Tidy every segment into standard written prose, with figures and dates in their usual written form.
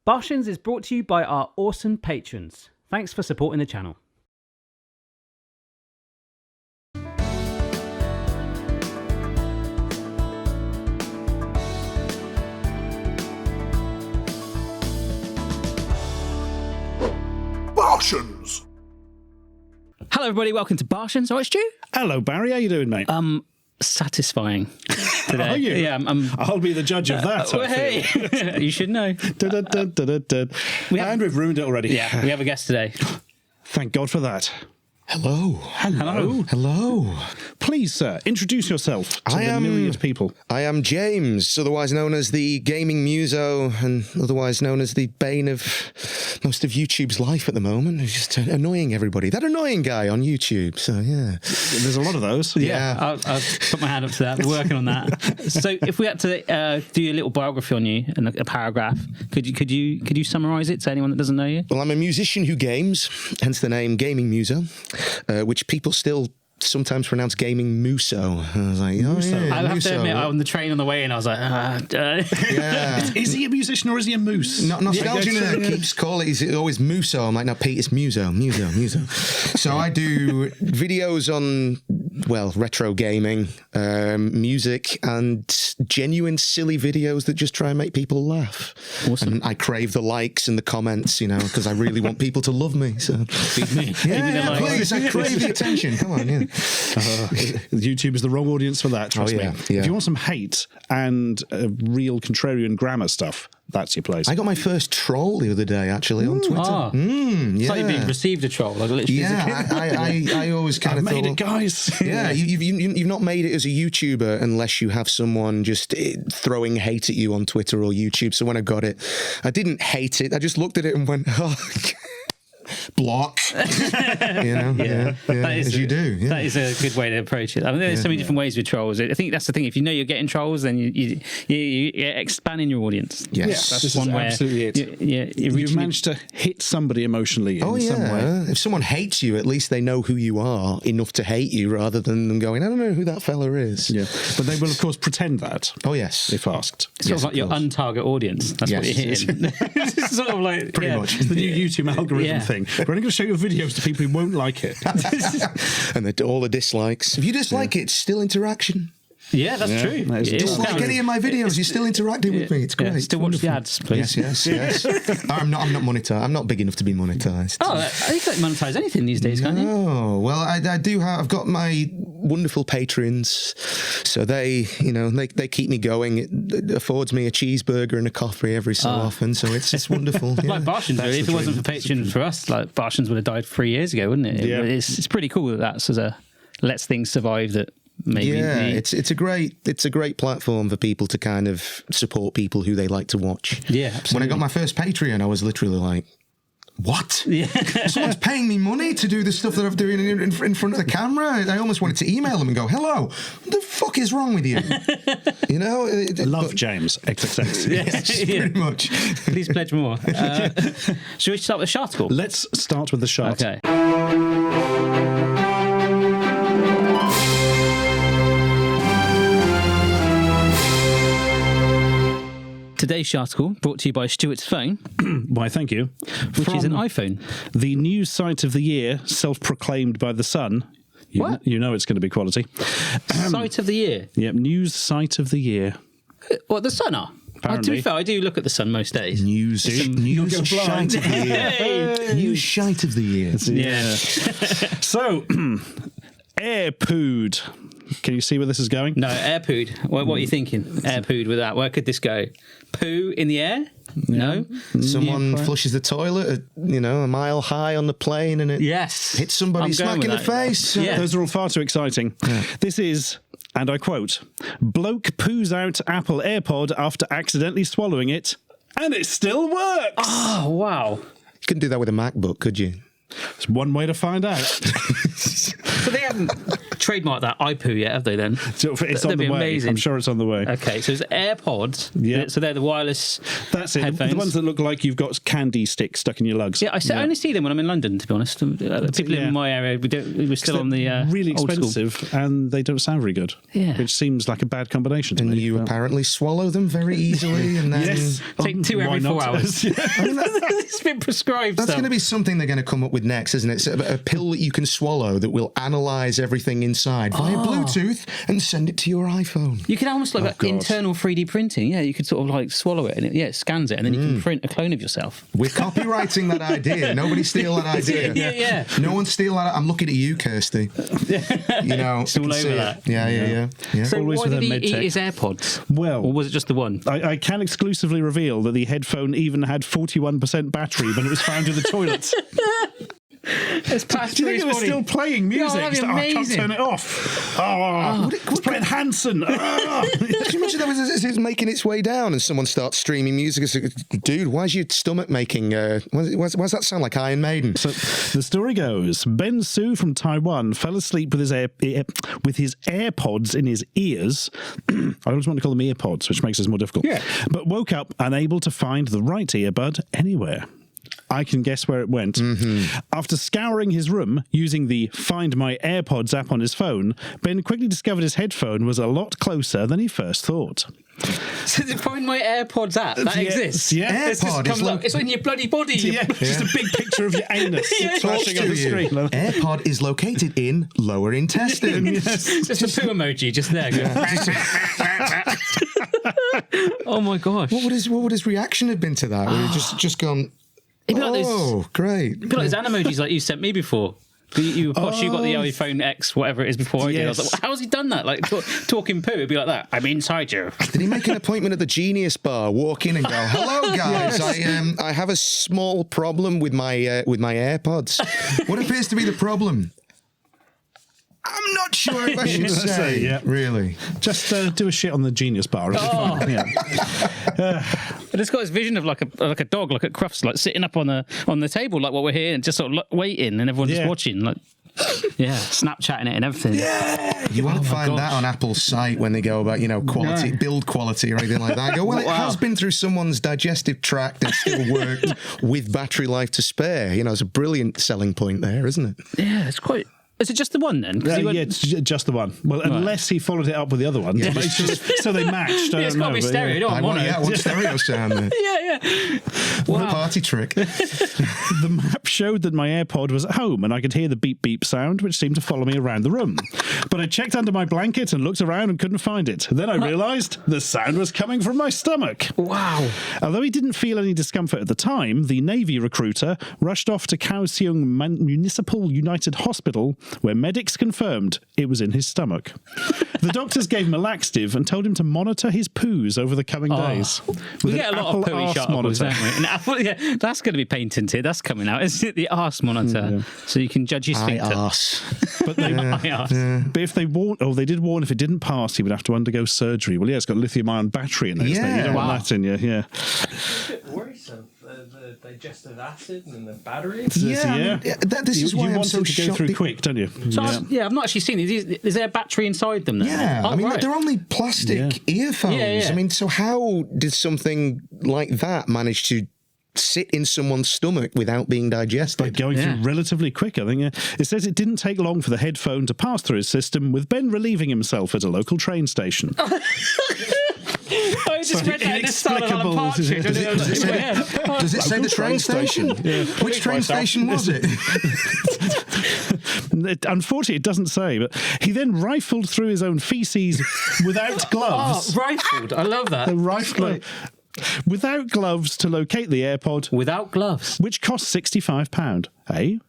Barshens is brought to you by our awesome patrons. Thanks for supporting the channel. Barshens! Hello everybody, welcome to Barshens. Oh, it's Stu. Hello, Barry. How you doing, mate? Satisfying today. Are you? Yeah, I'll be the judge of that. Well, hey, you should know. And we've ruined it already. Yeah, we have a guest today. Thank God for that. Hello. Hello. Hello. Please, sir, introduce yourself to the myriad people. I am James, otherwise known as the Gaming Muso, and otherwise known as the bane of most of YouTube's life at the moment. It's just annoying everybody. That annoying guy on YouTube. So, yeah. There's a lot of those. Yeah. I'll put my hand up to that. We're working on that. So if we had to do a little biography on you and a paragraph, could you summarise it to anyone that doesn't know you? Well, I'm a musician who games, hence the name Gaming Muso, which people still sometimes pronounce Gaming Muso. I was like, Muso. Yeah, I have Muso. to admit, on the train on the way in, I was like, Yeah. Is he a musician or is he a moose? Nostalgia keeps calling it. He's always Muso. I'm like, no, Pete, it's Muso. So I do videos on, well, retro gaming, music, and genuine silly videos that just try and make people laugh. Awesome. And I crave the likes and the comments, because I really want people to love me. So feed me. yeah, please, I crave the attention. Come on, yeah. YouTube is the wrong audience for that, trust me. Yeah. If you want some hate and real contrarian grammar stuff, that's your place. I got my first troll the other day, actually, on Twitter. Oh. Yeah. It's like you've been received a troll. Like literally. Yeah, I always kind I've of made thought, it, guys. Yeah, you've not made it as a YouTuber unless you have someone just throwing hate at you on Twitter or YouTube. So when I got it, I didn't hate it. I just looked at it and went, oh, block. Yeah. As you do. Yeah. That is a good way to approach it. I mean, there's so many different ways with trolls. I think that's the thing. If you know you're getting trolls, then you expanding your audience. Yes. That's one way. Absolutely it. You've managed to hit somebody emotionally in some way. If someone hates you, at least they know who you are enough to hate you rather than them going, I don't know who that fella is. Yeah. But they will, of course, pretend that. Oh, yes. If asked. It's sort of like your untarget audience. That's what you're hitting. It's sort of like Pretty much. It's the new YouTube algorithm Yeah. thing. We're only going to show your videos to people who won't like it. And all the dislikes. If you dislike it, it's still interaction. Yeah, that's true. That is Dislike any of my videos, you're still interacting with me. It's great. Yeah, still watch the ads, please. Yes. I'm not monetized. I'm not big enough to be monetized. Oh, you can't monetize anything these days, can't you? Oh, well, I do have. I've got my wonderful patrons, so they keep me going. It affords me a cheeseburger and a coffee every so often, so it's wonderful. Yeah. Like Barshens, really. If it wasn't for Patreon for us, like Barshens would have died 3 years ago, wouldn't it? Yeah. It's pretty cool that that's as a lets things survive that. Maybe it's a great platform for people to kind of support people who they like to watch. Yeah, absolutely. When I got my first Patreon, I was literally like, what? Yeah. Someone's paying me money to do the stuff that I'm doing in front of the camera. I almost wanted to email them and go, hello, what the fuck is wrong with you? Love James, XXX. Yes, pretty much. Please pledge more. Should we start with the sharticle? Let's start with the shart. Okay. Today's sharticle brought to you by Stuart's phone, Why, thank you. which is an iPhone. The news site of the year, self-proclaimed by The Sun. You know it's going to be quality. Site of the year. Yep, news site of the year. What, the Sun are? To Apparently. be fair, I do look at the Sun most days. News shite of the year. News shite of the year. Yeah. So, Airpod. Can you see where this is going? No, Airpod. What are you thinking? Airpod with that. Where could this go? Poo in the air? No. Someone flushes the toilet, a mile high on the plane, and it hits somebody smack in the face. Yeah. Those are all far too exciting. Yeah. This is, and I quote, bloke poos out Apple AirPod after accidentally swallowing it, and it still works. Oh, wow. You couldn't do that with a MacBook, could you? It's one way to find out. So they haven't. trademarked that iPoo yet, have they then? So it's on That'd the be way. amazing. I'm sure it's on the way. Okay, so it's AirPods. Yeah. So they're the wireless That's it. headphones. The ones that look like you've got candy sticks stuck in your lugs. Yeah, I only see them when I'm in London, to be honest. People in my area, we're still on the really old school. expensive, and they don't sound very good. Yeah. Which seems like a bad combination to And me. you apparently swallow them very easily, and then Yes. Take 2 every Why 4 not? hours. I mean, It's been prescribed. that's stuff. going to be something they're going to come up with next, isn't it? It's a pill that you can swallow that will analyse everything inside via Bluetooth and send it to your iPhone. You could almost like God. internal 3D printing. Yeah, you could sort of like swallow it and it scans it, and then you can print a clone of yourself. We're copywriting that idea. Nobody steal that idea. Yeah. No one steal that. I'm looking at you, Kirsty. You know, It's all I can over see it. that. Yeah. So Always why with did a he mid-tech. eat his AirPods? Well, Or was it just the one? I can exclusively reveal that the headphone even had 41% battery when it was found in the toilet. It's passed Do you through think his it was body. still playing music? that'd be It's like, I can't amazing. turn it off. It's playing Hanson. Can you imagine that as it's making its way down and someone starts streaming music? It's like, dude, why's your stomach making... why does that sound like Iron Maiden? So the story goes, Ben Su from Taiwan fell asleep with his AirPods in his ears. I always want to call them earpods, which makes this more difficult. Yeah. But woke up unable to find the right earbud anywhere. I can guess where it went. After scouring his room using the Find My AirPods app on his phone, Ben quickly discovered his headphone was a lot closer than he first thought. So to find my AirPods app, that Yeah, exists. yeah. It's just AirPod comes is up. It's in your bloody body. Just a big picture of your anus flashing on the screen. AirPod is located in lower intestine. Just a poo emoji just there. Oh my gosh. What would his reaction have been to that? Would he just gone, It'd be like those, great. it'd be like those emojis like you sent me before. You got the iPhone X, whatever it is, before I did. I was Yes. like, how has he done that? Like talking poo, it'd be like that. I'm inside you. Did he make an appointment at the Genius Bar? Walk in and go, "Hello, guys. I have a small problem with my AirPods. What appears to be the problem? I'm not sure if I should say. Yeah. Really. Just do a shit on the Genius Bar. It'll be fine. Yeah. But it's got this vision of like a dog, like at Crufts, like sitting up on the table, like what we're here, and just sort of waiting, and everyone just watching, like Snapchatting it and everything. Yeah. You won't find that on Apple's site when they go about, quality, build quality or anything like that. I go, well, it has been through someone's digestive tract and still worked with battery life to spare. It's a brilliant selling point there, isn't it? Yeah, it's quite. Is it just the one then? Yeah, it's just the one. Well, unless he followed it up with the other one. Yeah, so they matched. I It's don't got to know, be but stereo. You don't I want want, mono. I want stereo sound there. Yeah. What a party trick. The map showed that my AirPod was at home and I could hear the beep beep sound, which seemed to follow me around the room. But I checked under my blanket and looked around and couldn't find it. Then I realised the sound was coming from my stomach. Wow. Although he didn't feel any discomfort at the time, the Navy recruiter rushed off to Kaohsiung Municipal United Hospital, where medics confirmed it was in his stomach. The doctors gave him a laxative and told him to monitor his poos over the coming days. We With get a an lot of Apple pooey arse sharticles, monitor. don't we? And Apple, that's going to be patented. That's coming out. Isn't it the arse monitor? So you can judge his I sphincter. arse. But they, but if they warned, they did warn if it didn't pass, he would have to undergo surgery. Well, yeah, it's got a lithium-ion battery in there, isn't it? You don't want that in you, yeah. It's a bit worrisome, the digestive acid and the battery. This is why you I'm want so it to go shocked. through quick, don't you? So I've not actually seen it. Is there a battery inside them then? Yeah, Oh, I mean, right. they're only plastic earphones. Yeah. I mean, so how did something like that manage to sit in someone's stomach without being digested? Going through relatively quick, I think. It says it didn't take long for the headphone to pass through his system, with Ben relieving himself at a local train station. I just read that in the style of Alan Partridge. Does it say the train station? Which train station was it? Unfortunately, it doesn't say, but he then rifled through his own feces without gloves. Rifled. I love that. Without gloves to locate the AirPod, Without gloves. which cost £65. Hey?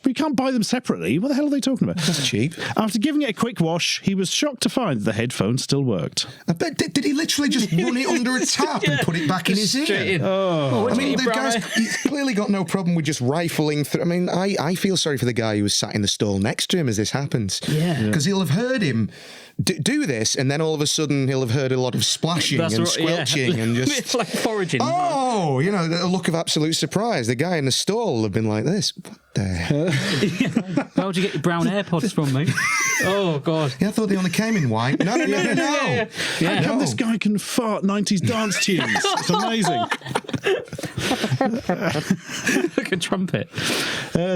But you can't buy them separately. What the hell are they talking about? That's cheap. After giving it a quick wash, he was shocked to find that the headphone still worked. I bet, did he literally just run it under a tap and put it back in his ear? I mean, the guy's he's clearly got no problem with just rifling through. I mean, I feel sorry for the guy who was sat in the stall next to him as this happens. Yeah. Because he'll have heard him do this, and then all of a sudden he'll have heard a lot of splashing and squelching and just it's like foraging. Oh, you know, a look of absolute surprise. The guy in the stall will have been like this. What the hell? Where'd you get your brown AirPods from, mate? Oh, God. Yeah, I thought they only came in white. No. How come this guy can fart 90s dance tunes? It's amazing. Like a trumpet.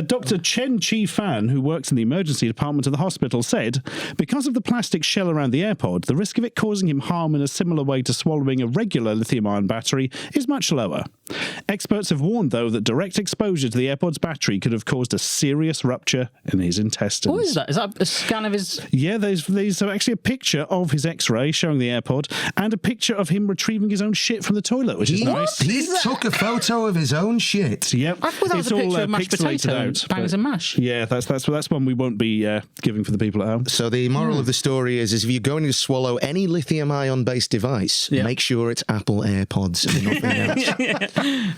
Dr. Chen Chi Fan, who works in the emergency department of the hospital, said, because of the plastic shell around the AirPod, the risk of it causing him harm in a similar way to swallowing a regular lithium-ion battery is much lower. Experts have warned, though, that direct exposure to the AirPod's battery could have caused a serious rupture in his intestines. What is that? Is that a scan of his... Yeah, there's actually a picture of his X-ray showing the AirPod and a picture of him retrieving his own shit from the toilet, which is nice. He took a photo of his own shit. Yep. I thought that was a picture of mashed potato and bangs and mash. Yeah, that's one we won't be giving for the people at home. So the moral of the story is if you're going to swallow any lithium-ion based device, make sure it's Apple AirPods and nothing else.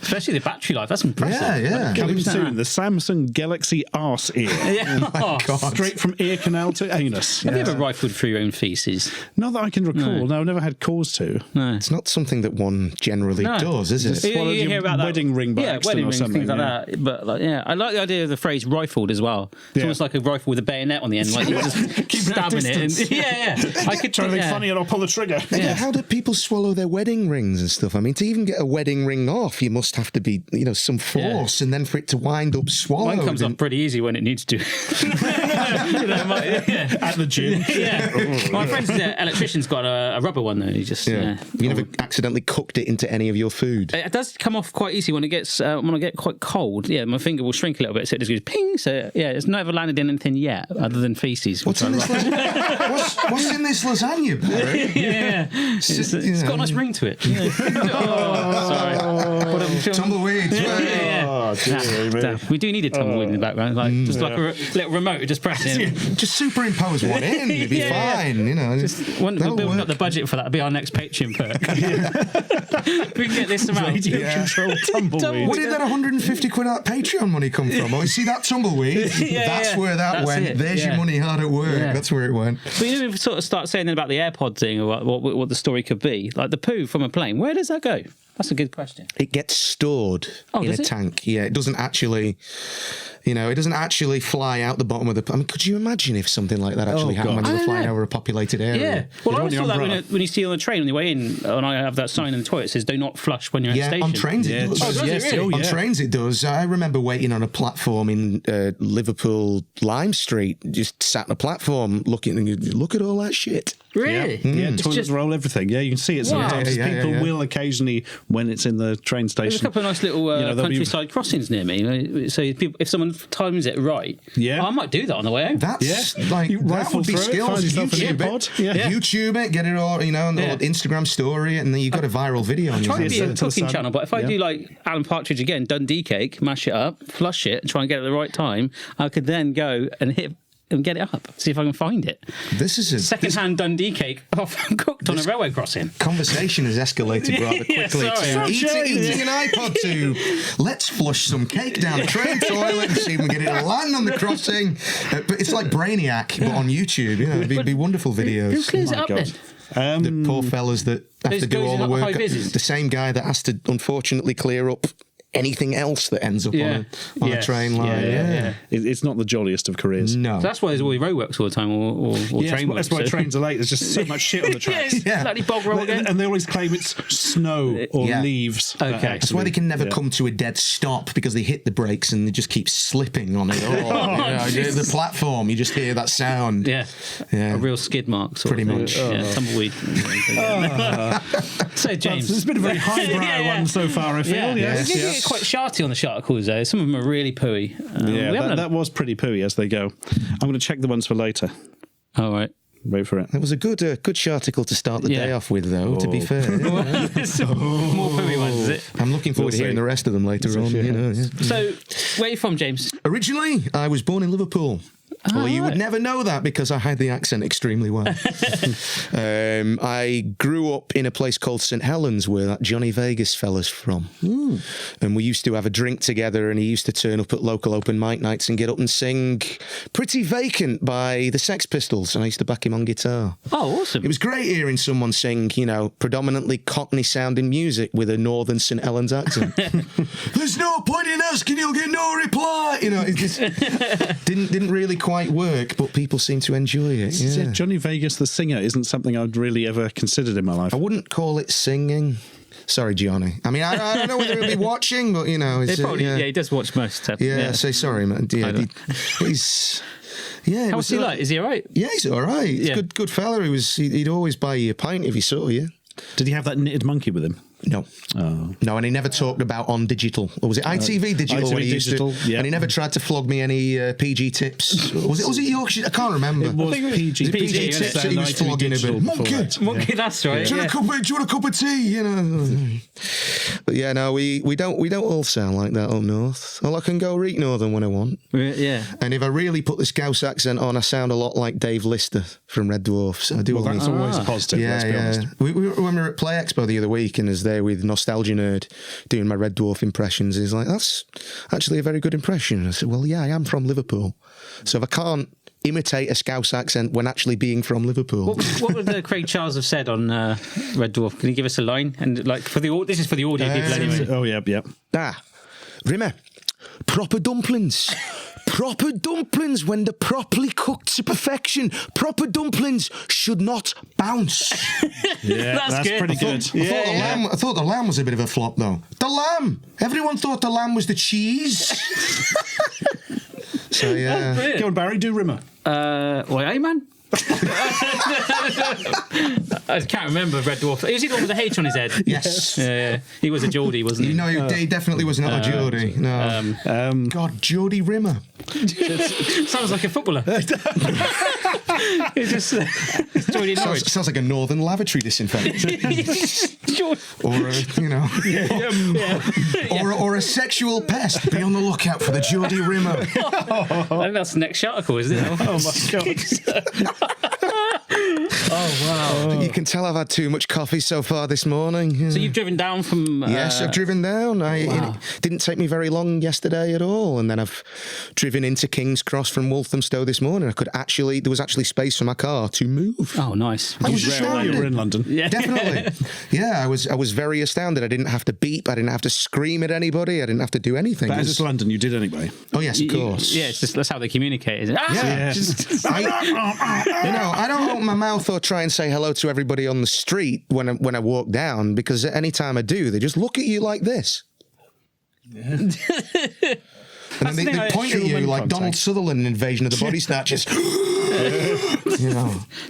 Especially the battery life. That's impressive. Yeah. Coming soon, the Samsung Galaxy Arse Ear. Yeah. Oh, God. Straight from ear canal to anus. Have you ever rifled through your own feces? Not that I can recall. No, I've never had cause to. No. It's not something that one generally does, is it? Swallowed you your hear about that. wedding ring by accident wedding or rings, something. things like that. But I like the idea of the phrase rifled as well. It's almost like a rifle with a bayonet on the end, like you're just stabbing it. And, I could try to be funny and I'll pull the trigger. Yeah. How do people swallow their wedding rings and stuff? I mean, to even get a wedding ring off, you must have to be, some force, and then for it to wind up swallowed. Mine comes off pretty easy when it needs to. At the gym. My friend's electrician's got a rubber one though. He just You never accidentally cooked it into any of your food. It does come off quite easy when it gets when I get quite cold. Yeah, my finger will shrink a little bit, so it just goes ping. So it's never landed in anything yet, other than feces. What's in this lasagna, Barry? It's got a nice ring to it. Sorry. Tumbleweeds. We do need a tumbleweed in the background, just like a little remote, just pressing. Just superimpose one in, it'd be fine. We're building up the budget for that. It'll be our next Patreon perk. We can get this amount. Radio controlled tumbleweed. Where did that 150 quid out Patreon money come from? Oh, you see that tumbleweed? That's where that went. It. There's your money hard at work. Yeah. That's where it went. But we sort of start saying about the AirPod thing or what the story could be. Like the poo from a plane, where does that go? That's a good question. It gets stored in a tank. Yeah, it doesn't actually, it doesn't actually fly out the bottom of the... I mean, could you imagine if something like that actually happened when you were flying over a populated area? Yeah. Well, I always thought that when you see on the train on the way in, and I have that sign in the toilet that says, do not flush when you're at the station. On trains it does. Oh, does it really? On trains it does. I remember waiting on a platform in Liverpool Lime Street, just sat on a platform looking, and look at all that shit. Really? Yeah, toilets roll everything. Yeah, you can see it sometimes. People will occasionally, when it's in the train station. There's a couple of nice little countryside crossings near me. So if someone times it right, I might do that on the way home. That's that would be skills. YouTube it, get it all, on Instagram story, and then you got a viral video on your try to be a cooking channel, but if I do like Alan Partridge again, Dundee cake, mash it up, flush it, and try and get it at the right time, I could then go and hit and get it up, see if I can find it. This is a second-hand Dundee cake cooked on a railway crossing. Conversation has escalated rather quickly. Eating an iPod to let's flush some cake down the train toilet and see if we can get it to land on the crossing. But it's like Brainiac, but on YouTube. It'd be wonderful videos. Who clears it up then? The poor fellas that have to do all the work. The same guy that has to unfortunately clear up anything else that ends up on a train line. It's not the jolliest of careers. No. So that's why there's always roadworks all the time or train works. That's why trains are late. There's just so much shit on the tracks. Slightly bog roll again. And they always claim it's snow or leaves. Okay. That's why they can never come to a dead stop, because they hit the brakes and they just keep slipping on it. The platform, you just hear that sound. Yeah. A real skid mark. Pretty much. Tumbleweed. So, James. It's been a very highbrow one so far, I feel. Yes. Quite sharty on the sharticles though. Some of them are really pooey. That was pretty pooey as they go. I'm going to check the ones for later. All right. Wait for it. It was a good sharticle to start the day off with, though, to be fair. More pooey ones, is it? I'm looking forward to hearing the rest of them later on. So, where are you from, James? Originally, I was born in Liverpool. Well, you would never know that because I hide the accent extremely well. I grew up in a place called St Helens where that Johnny Vegas fella's from. And we used to have a drink together and he used to turn up at local open mic nights and get up and sing Pretty Vacant by the Sex Pistols, and I used to back him on guitar. Oh, awesome. It was great hearing someone sing, predominantly Cockney-sounding music with a northern St Helens accent. There's no point in asking, you'll get no reply. It just didn't really quite work, but people seem to enjoy it. Yeah. Johnny Vegas, the singer, isn't something I'd really ever considered in my life. I wouldn't call it singing. Sorry, Johnny. I mean, I don't know whether he'll be watching, but it's, probably, he does watch most. Say sorry, man. Yeah, he's. Yeah, how's he like? Is he all right? Yeah, he's all right. He's good fella. He'd always buy you a pint if he saw you. Did he have that knitted monkey with him? No. Oh. No, and he never talked about on digital. Or was it ITV Digital? ITV Digital, yeah. And he never tried to flog me any PG tips. Was it Yorkshire? I can't remember. It was PG tips that he was flogging a bit. Monkey, that's right. Do you want a cup of tea? But yeah, no, we don't all sound like that up north. Well, I can go reek northern when I want. Yeah. And if I really put the Scouse accent on, I sound a lot like Dave Lister from Red Dwarf. So I do. Well, that's always a positive. Yeah, let's be honest. when we were at Play Expo the other week, and I was there with Nostalgia Nerd doing my Red Dwarf impressions. He's like, that's actually a very good impression. And I said, well, yeah, I am from Liverpool. So if I can't imitate a Scouse accent when actually being from Liverpool. What would Craig Charles have said on Red Dwarf? Can you give us a line? And this is for the audio people anyway. Oh, yeah. Rimmer, proper dumplings. Proper dumplings when they're properly cooked to perfection. Proper dumplings should not bounce. Yeah, that's pretty good. I thought the lamb was a bit of a flop, though. The lamb! Everyone thought the lamb was the cheese. So, yeah. Go on, Barry, do Rimmer. Hey, man. I can't remember Red Dwarf. Is he the one with the H on his head? Yes. Yeah. He was a Geordie, wasn't he? No, he definitely was not a Geordie. No. God, Geordie Rimmer. Sounds like a footballer. It's just Geordie Norwich. Sounds like a northern lavatory disinfectant. Or a sexual pest. Be on the lookout for the Geordie Rimmer. I think that's the next sharticle, isn't it? Oh my God. Oh, wow. You can tell I've had too much coffee so far this morning. Yeah. So you've driven down from... Yes, I've driven down. It didn't take me very long yesterday at all. And then I've driven into King's Cross from Walthamstow this morning. There was actually space for my car to move. Oh, nice. I was astounded. You were in London. Yeah. Definitely. Yeah, I was very astounded. I didn't have to beep. I didn't have to scream at anybody. I didn't have to do anything. But as it's London, you did anyway. Oh, yes, of course. It's just that's how they communicate, isn't it? Yeah. I don't open my mouth or try and say hello to everybody on the street when I walk down, because any time I do, they just look at you like this. Yeah. And then they point at you like Donald Sutherland in Invasion of the Body Snatchers. Do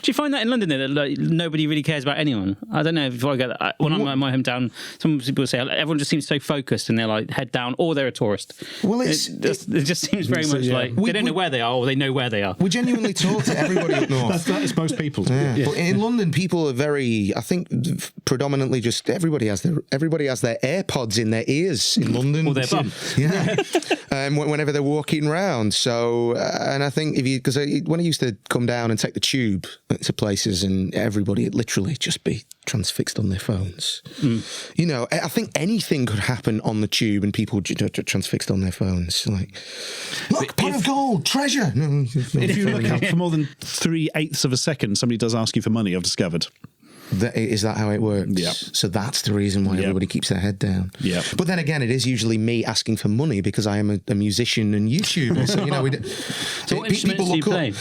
you find that in London that nobody really cares about anyone? I don't know if I get that. When I'm in my hometown, some people say everyone just seems so focused and they're like head down, or they're a tourist. Well, it just seems very much like they don't know where they are, or they know where they are. We genuinely talk to everybody up north. That is most people. Yeah. But in London, people are very. I think predominantly just everybody has their AirPods in their ears in London. Or their bum. Yeah. Whenever they're walking around. So, and I think because when I used to come down and take the tube to places, and everybody would literally just be transfixed on their phones. I think anything could happen on the tube and people transfixed on their phones. Like, look, pot of gold, treasure. If you look up for more than 3/8 of a second, somebody does ask you for money, I've discovered. Is that how it works? Yeah. So that's the reason why everybody keeps their head down. Yeah. But then again, it is usually me asking for money because I am a musician and YouTuber. So what instruments do you play?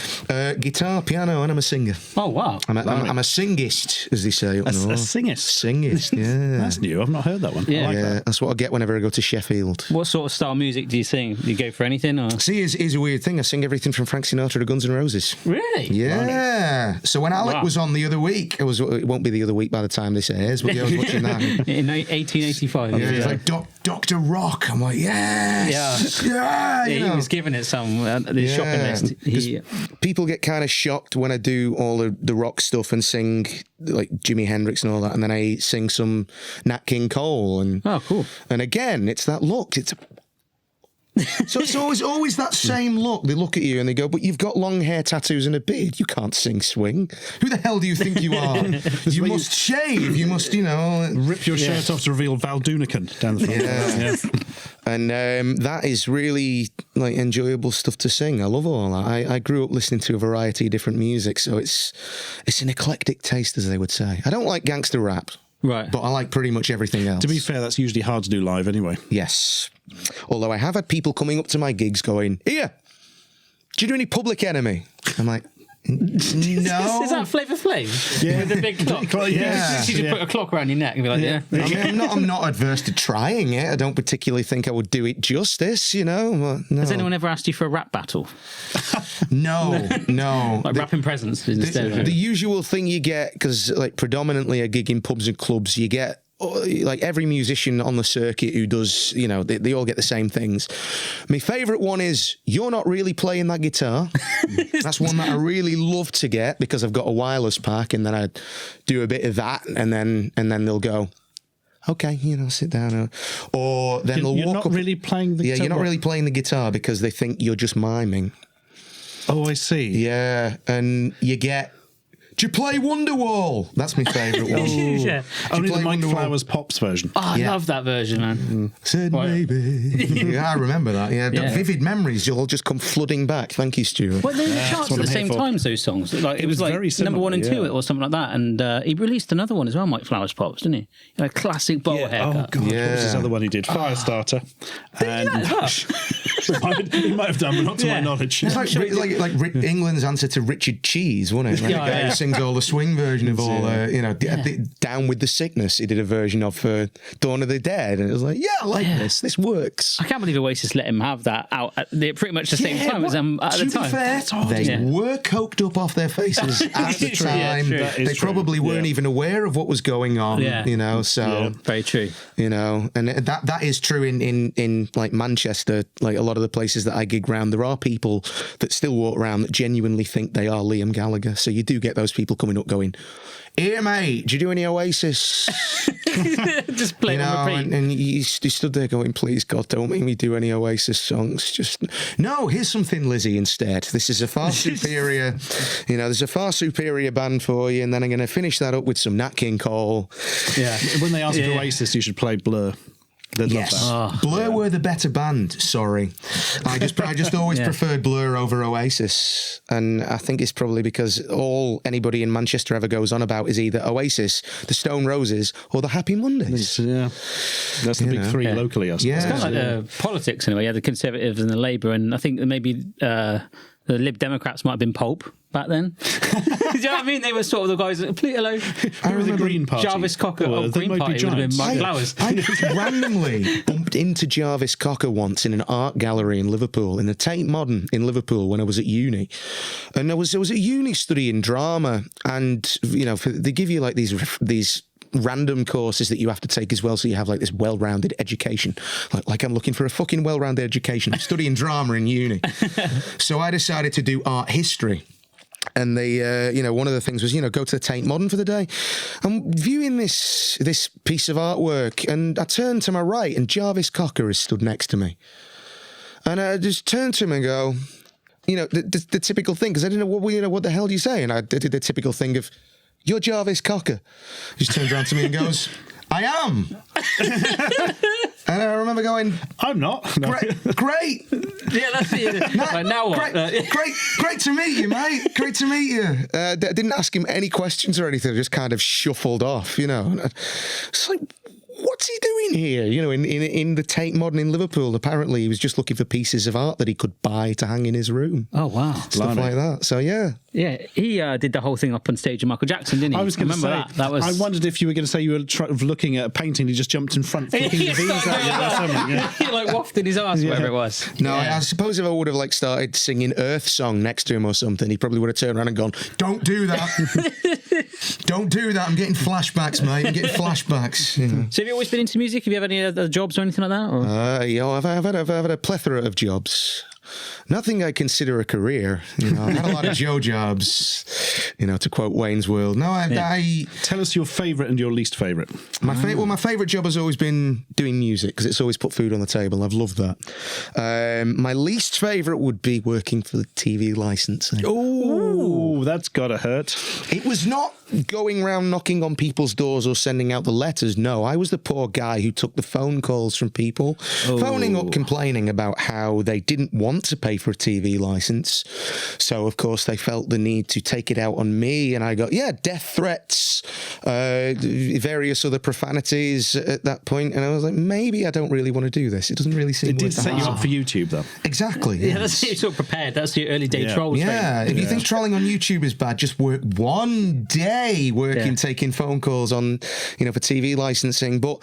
Guitar, piano, and I'm a singer. Oh wow! I'm a singist, as they say. A singist. Singist. Yeah. That's new. I've not heard that one. Yeah. I like that. That's what I get whenever I go to Sheffield. What sort of style music do you sing? Do you go for anything? Or? See, it's a weird thing. I sing everything from Frank Sinatra to Guns N' Roses. Really? Yeah. So when Alec was on the other week, it won't be the other week by the time this airs, but I was watching that. In 1885. Yeah, it's like Dr. Rock. I'm like, yes. Yeah. He was giving it some the shopping list. People get kind of shocked when I do all the rock stuff and sing like Jimi Hendrix and all that, and then I sing some Nat King Cole. And oh, cool. And again, it's that look. So it's always that same look. They look at you and they go, but you've got long hair, tattoos and a beard. You can't sing swing. Who the hell do you think you are? You must shave. You must, Rip your shirt off to reveal Val Dunican down the front. Yeah. And that is really like enjoyable stuff to sing. I love all that. I grew up listening to a variety of different music, so it's an eclectic taste, as they would say. I don't like gangster rap. Right. But I like pretty much everything else. To be fair, that's usually hard to do live anyway. Yes. Although I have had people coming up to my gigs going, "Here, do you do any Public Enemy?" I'm like, no. Is that Flavor Flav? Yeah. With the big clock? Yeah. You just put a clock around your neck and be like, yeah. I mean, I'm not adverse to trying it. I don't particularly think I would do it justice, But no. Has anyone ever asked you for a rap battle? No. Like rapping presents instead? The usual thing you get, because like predominantly a gig in pubs and clubs, you get like every musician on the circuit who does, they all get the same things. My favourite one is, "You're not really playing that guitar." That's one that I really love to get because I've got a wireless pack, and then I do a bit of that, and then they'll go, "Okay, sit down." Or then they'll You're walk not up. really playing the guitar? Yeah, you're not really playing the guitar because they think you're just miming. Oh, I see. Yeah, and you get, "Do you play Wonderwall?" That's my favourite one. Yeah. Only the play Mike Wonderwall? Flowers Pops version. Oh, I Yeah. love that version, man. Said maybe. Yeah, I remember that. Yeah, Yeah. vivid memories. You'll all just come flooding back. Thank you, Stuart. Well, they were charts what at the I'm same here for. time, those songs. Like, it was like very number 1 and similar, 2 yeah. or something like that. And he released another one as well, Mike Flowers Pops, didn't he? A classic bowl Oh, haircut. God. What was this Yeah. other one he did? Firestarter. He might have done, but not to my Yeah. knowledge. It's like England's answer to Richard Cheese, wasn't it? Like Yeah, the guy yeah. who sings all the swing version of all, Down with the Sickness. He did a version of Dawn of the Dead, and it was like, yeah, I like this. This works. I can't believe Oasis let him have that out at pretty much the same time as them at to the time. be fair, they Yeah. were coked up off their faces at the True, yeah, time. true. That is They true. probably weren't Yeah. even aware of what was going on. Yeah. So. Very true. And that is true in like Manchester, like a lot of the places that I gig round, there are people that still walk around that genuinely think they are Liam Gallagher. So you do get those people coming up going, "Here, mate, do you do any Oasis?" Just play it on repeat. and you stood there going, "Please, God, don't make me do any Oasis songs. Just, no, here's something, Lizzie, instead. This is a far superior, there's a far superior band for you, and then I'm going to finish that up with some Nat King Cole." Yeah. When they ask for Oasis, you should play Blur. They'd Yes, love that. Blur were the better band. Sorry, I just always preferred Blur over Oasis, and I think it's probably because all anybody in Manchester ever goes on about is either Oasis, the Stone Roses, or the Happy Mondays. Yeah. That's the big three Yeah. locally, I suppose. Yeah. It's kind of like politics in a way. You had the Conservatives and the Labour, and I think that maybe the Lib Democrats might have been pulp back then. Do you know what I mean? They were sort of the guys that, please, hello. Who were the Green Party? Jarvis Cocker. Well, Oh, they Green might be Party would have been giants. Mike Flowers. I randomly bumped into Jarvis Cocker once in an art gallery in Liverpool, in the Tate Modern in Liverpool when I was at uni. And I was at uni studying drama, and they give you like these random courses that you have to take as well, so you have like this well-rounded education. Like I'm looking for a fucking well-rounded education. I'm studying drama in uni. So I decided to do art history. And they, one of the things was, go to the Tate Modern for the day. I'm viewing this piece of artwork, and I turned to my right, and Jarvis Cocker is stood next to me. And I just turned to him and go, the typical thing, because I didn't know what the hell do you say? And I did the typical thing of, "You're Jarvis Cocker." He just turned around to me and goes, "I am." And I remember going, I'm not. No. Great. Yeah, that's it. Like, now what? Great to meet you, mate. Great to meet you. I didn't ask him any questions or anything. I just kind of shuffled off, And it's like, what's he doing here? In the Tate Modern in Liverpool, apparently he was just looking for pieces of art that he could buy to hang in his room. Oh, wow. Stuff like that. So, yeah. Yeah, he did the whole thing up on stage with Michael Jackson, didn't he? I was going to say, remember that was... I wondered if you were going to say you were looking at a painting, he just jumped in front, flicking the V's at you or something. Yeah. He like wafted his ass, whatever it was. No, Yeah. I suppose if I would have like started singing Earth Song next to him or something, he probably would have turned around and gone, "Don't do that. Don't do that. I'm getting flashbacks, mate. I'm getting flashbacks." So have you always been into music? Have you had any other jobs or anything like that? Or? I've had a plethora of jobs. nothing I consider a career. You know, I had a lot of Joe jobs, you know, to quote Wayne's World. No, I Tell us your favourite and your least favourite. my favourite job has always been doing music because it's always put food on the table. I've loved that. My least favourite would be working for the TV licensing. Oh, that's gotta hurt. It was not going around knocking on people's doors or sending out the letters. No, I was the poor guy who took the phone calls from people, phoning up complaining about how they didn't want to pay for a TV license. So, of course, they felt the need to take it out on me. And I got, death threats, various other profanities at that point. And I was like, maybe I don't really want to do this. It doesn't really seem It did set you up for YouTube, though. Exactly. Yeah, that's you're sort of prepared. That's your early day trolls. Yeah, if you think trolling on YouTube is bad, just work one day taking phone calls on, you know, for TV licensing. But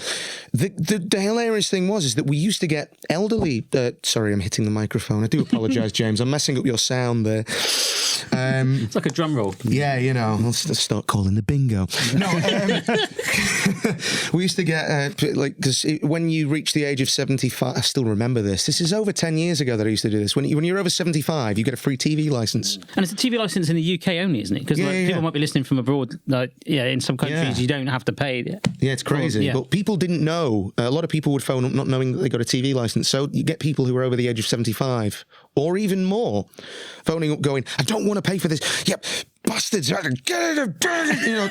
the hilarious thing is that we used to get elderly. Sorry, I'm hitting the microphone. I do apologise, James. I'm messing up your sound there. It's like a drum roll. Yeah, you know, I'll start calling the bingo. No, we used to get, because when you reach the age of 75, I still remember this. This is over 10 years ago that I used to do this. When you're over 75, you get a free TV licence. And it's a TV licence in the UK only, isn't it? Because people might be listening from abroad. In some countries, you don't have to pay. Yeah, it's crazy. But people didn't know. A lot of people would phone up not knowing that they got a TV licence. So you get people who are over the age of 75 or even more phoning up going, I don't want to pay for this. Yep. Bastards, you know,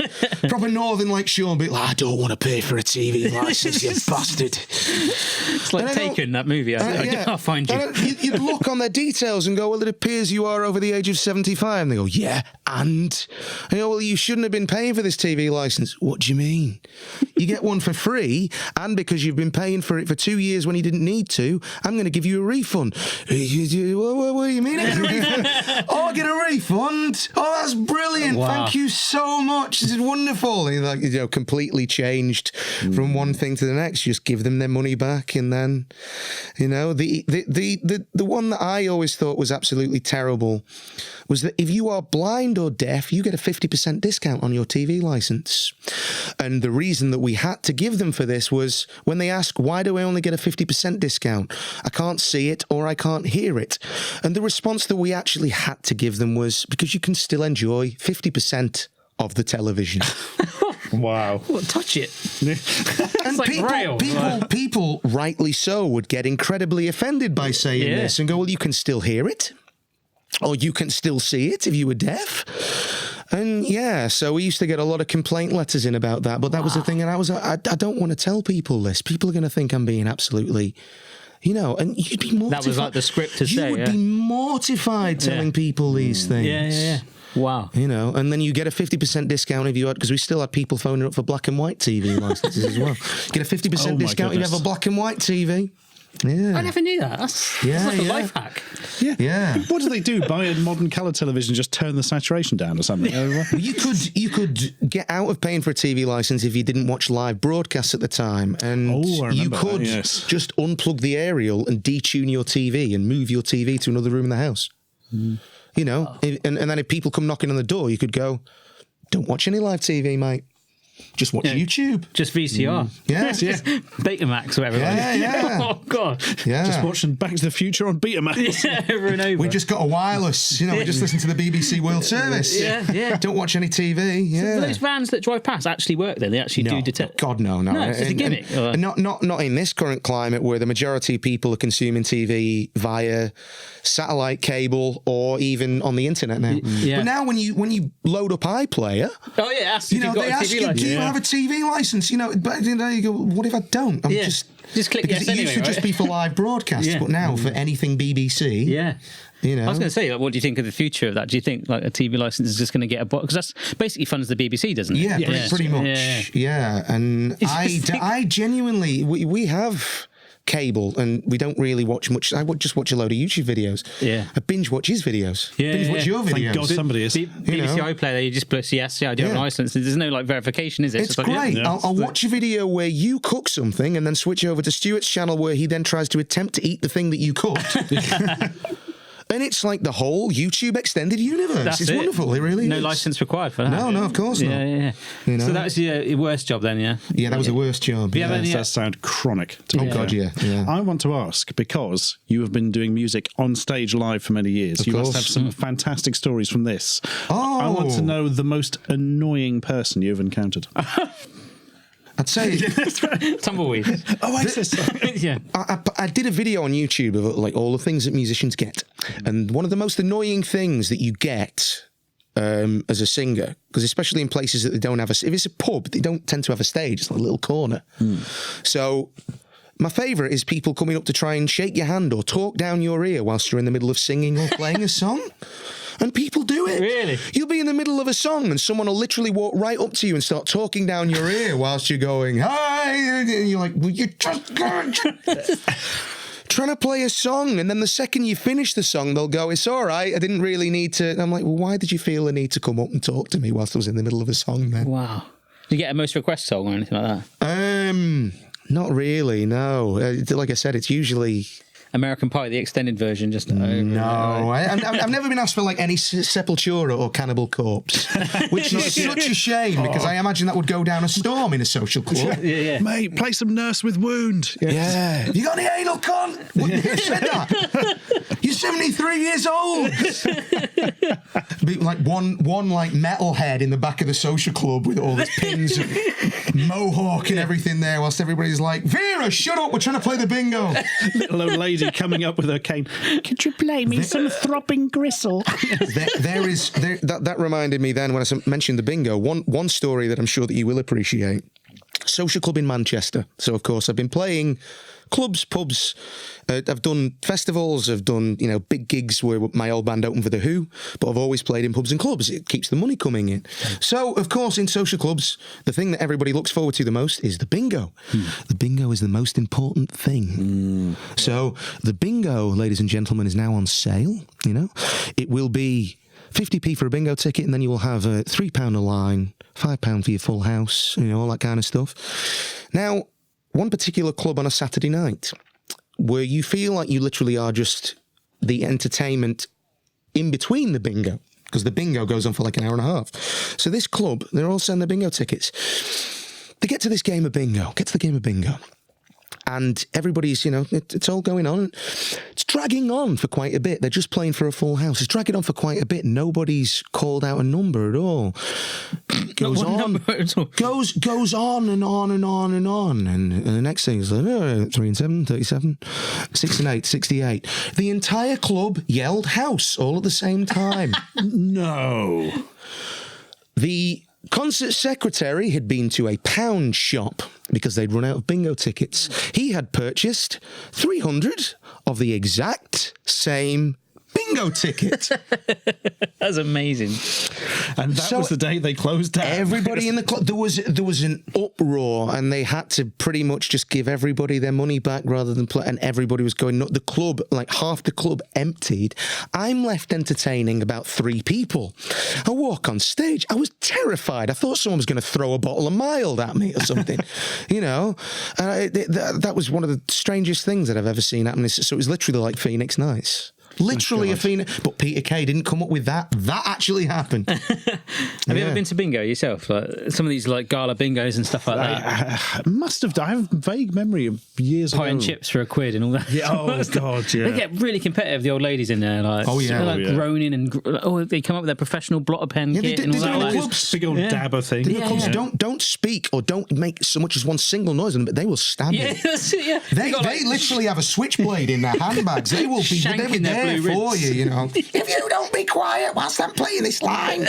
proper northern like Sean, but I don't want to pay for a TV licence, you bastard. It's like Taken, that movie. I'll find you. You'd look on their details and go, well, it appears you are over the age of 75. And they go, yeah, and? I go, well, you shouldn't have been paying for this TV licence. What do you mean? You get one for free, and because you've been paying for it for 2 years when you didn't need to, I'm going to give you a refund. What do you mean I get a refund? Oh, I get a refund? Oh, that's brilliant. Wow. Thank you so much. This is wonderful. And like, you know, completely changed from one thing to the next. You just give them their money back. And then, you know, the one that I always thought was absolutely terrible was that if you are blind or deaf, you get a 50% discount on your TV license. And the reason that we had to give them for this was when they ask, why do I only get a 50% discount? I can't see it or I can't hear it. And the response that we actually had to give them was because you can still enjoy 50% of the television. Wow. Well, touch it. And like people, rightly so, would get incredibly offended by saying this and go, well, you can still hear it. Or you can still see it if you were deaf. And so we used to get a lot of complaint letters in about that. But that was the thing. And I don't want to tell people this. People are going to think I'm being absolutely... You know, and you'd be mortified. That was like the script to say. You would be mortified telling people these things. Yeah. Wow. You know, and then you get a 50% discount if you had, because we still had people phoning up for black and white TV licenses as well. Get a 50% discount if you have a black and white TV. Yeah. I never knew that. That's like a life hack. Yeah. What do they do? Buy a modern colour television, just turn the saturation down or something? Well, you could get out of paying for a TV licence if you didn't watch live broadcasts at the time. And you could just unplug the aerial and detune your TV and move your TV to another room in the house. You know, and then if people come knocking on the door, you could go, don't watch any live TV, mate. Just watch YouTube. Just VCR. Yes, Betamax or whatever. Yeah. Oh, God. Yeah. Just watching Back to the Future on Betamax. Yeah, over and over. We just got a wireless. You know, we just listen to the BBC World Service. Yeah. Don't watch any TV. Yeah. So those vans that drive past actually work then? They actually do detect? God, no. No, it's just a gimmick. And not in this current climate where the majority of people are consuming TV via satellite cable or even on the internet now. Yeah. But now when you load up iPlayer, they ask you, do you have a TV license? You know, but you go, what if I don't? I'm just click because yes it used to just be for live broadcasts, but now for anything BBC. Yeah. You know? I was going to say, what do you think of the future of that? Do you think like a TV license is just going to get a box? Because that's basically funds the BBC, doesn't it? Yeah, pretty much. Yeah. And I genuinely, we have cable and we don't really watch much. I would just watch a load of YouTube videos. Yeah. I binge watch his videos. Binge watch your videos. Thank God somebody is. BBC iPlayer, you just press yes, I do have a license. There's no like verification, is it? It's great. I'll watch a video where you cook something and then switch over to Stuart's channel where he then tries to attempt to eat the thing that you cooked. And it's like the whole YouTube extended universe. It's wonderful. It really no is. license required for that. No, of course not. Yeah. You know? So that was your worst job then, yeah? Yeah, that was the worst job. Yeah, That does sound chronic. Oh, God, yeah. I want to ask, because you have been doing music on stage live for many years, you must have some fantastic stories from this. Oh. I want to know the most annoying person you've encountered. I'd say Tumbleweed. Oasis. Yeah. I did a video on YouTube of like all the things that musicians get, and one of the most annoying things that you get as a singer, because especially in places that they don't have if it's a pub, they don't tend to have a stage. It's like a little corner. So my favourite is people coming up to try and shake your hand or talk down your ear whilst you're in the middle of singing or playing a song. And people do it. Really? You'll be in the middle of a song and someone will literally walk right up to you and start talking down your ear whilst you're going, hi. And you're like, well, you're just going trying to play a song. And then the second you finish the song, they'll go, it's all right. I didn't really need to. And I'm like, well, why did you feel the need to come up and talk to me whilst I was in the middle of a song then? Wow. Did you get a most request song or anything like that? Not really, no. Like I said, it's usually... American Pie, the extended version, just over. No, I've never been asked for like any Sepultura or Cannibal Corpse, which is such a shame because I imagine that would go down a storm in a social club. Yeah. Mate, play some Nurse with Wound. Yeah. You got any anal cunt? Who said that? You're 73 years old. Be like one like metalhead in the back of the social club with all these pins and mohawk and everything there, whilst everybody's like, Vera, shut up, we're trying to play the bingo. Little old lady coming up with her cane. Could you play me some throbbing gristle? That reminded me then when I mentioned the bingo. One story that I'm sure that you will appreciate. Social club in Manchester. So of course I've been playing clubs, pubs. I've done festivals. I've done big gigs where my old band opened for The Who. But I've always played in pubs and clubs. It keeps the money coming in. So of course in social clubs, the thing that everybody looks forward to the most is the bingo. The bingo is the most important thing. So the bingo, ladies and gentlemen, is now on sale. It will be 50p for a bingo ticket, and then you will have a £3 a line, £5 for your full house, all that kind of stuff. Now, one particular club on a Saturday night where you feel like you literally are just the entertainment in between the bingo, because the bingo goes on for like an hour and a half. So this club, they're all selling their bingo tickets. They get to the game of bingo. And everybody's, it's all going on. It's dragging on for quite a bit. They're just playing for a full house. It's dragging on for quite a bit. Nobody's called out a number at all. Goes on and on and on and on. And the next thing is like, 3 and 7, 37, 6 and 8, 68. The entire club yelled house all at the same time. No. The concert secretary had been to a pound shop because they'd run out of bingo tickets. He had purchased 300 of the exact same bingo ticket. That's amazing. And that was the day they closed down. Everybody in the club, there was an uproar, and they had to pretty much just give everybody their money back rather than play. And everybody was going, the club, like half the club emptied. I'm left entertaining about 3 people. I walk on stage. I was terrified. I thought someone was going to throw a bottle of mild at me or something. That was one of the strangest things that I've ever seen happen. So it was literally like Phoenix Nights. Literally a Phoenix. But Peter Kay didn't come up with that. That actually happened. Have you ever been to bingo yourself? Like some of these like gala bingos and stuff like that? Must have. I have a vague memory of years ago. Pie and chips for a quid and all that. Yeah, oh, God, yeah. They get really competitive, the old ladies in there. Like, they're groaning and they come up with their professional blotter pen kit and all that. Clubs. Big old dabber thing. Clubs don't speak or don't make so much as one single noise, but they will stab you. That's it, yeah. They literally have a switchblade in their handbags. They will be there for you, If you don't be quiet whilst I'm playing this line.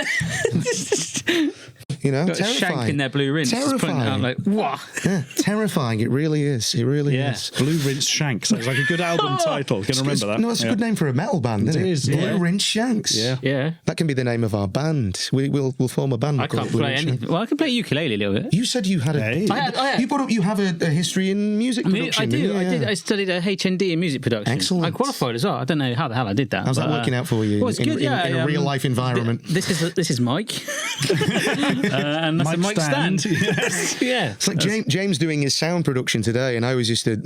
Got terrifying. A shank in their blue rinse. Terrifying. Out like, what? Yeah, terrifying. It really is. It really is. Blue Rinse Shanks. Sounds like a good album title. Can remember that? No, it's a good name for a metal band, isn't it? It is. Blue Rinse Shanks. Yeah. That can be the name of our band. We'll form a band. I can't play anything. Well, I can play ukulele a little bit. You said you had You brought up you have a history in music production. I do. Yeah. I did. I studied a HND in music production. Excellent. I qualified as well. I don't know how the hell I did that. How's that working out for you? Well, it's good. In a real life environment. This is Mike. and that's a mic stand. Yes. Yeah. It's like James doing his sound production today, and I always used to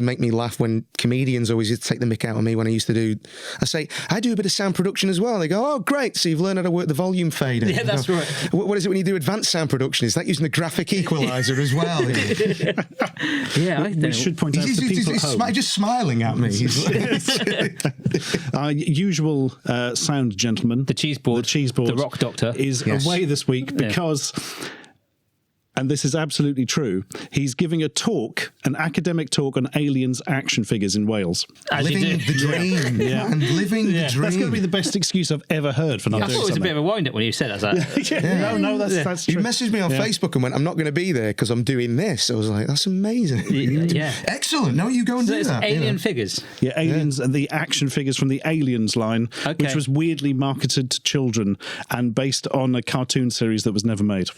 make me laugh when comedians always used to take the mick out of me when I used to do. I say I do a bit of sound production as well. They go, "Oh, great! So you've learned how to work the volume fader." Yeah, that's right. What is it when you do advanced sound production? Is that using the graphic equalizer as well? Yeah, I We should point out to people at home. Just smiling at me. Our usual sound gentleman, The cheese board, the rock doctor, is away this week because, and this is absolutely true, he's giving a talk, an academic talk on aliens action figures in Wales. Living the dream. Yeah. And living the dream. That's going to be the best excuse I've ever heard for not I doing thought it was a something. bit of a wind-up when you said that. No, that's true. You messaged me on Facebook and went, "I'm not going to be there because I'm doing this." I was like, "That's amazing." Yeah. Excellent. No, you go and So do it's that. alien figures. Yeah, aliens and the action figures from the Aliens line, which was weirdly marketed to children and based on a cartoon series that was never made.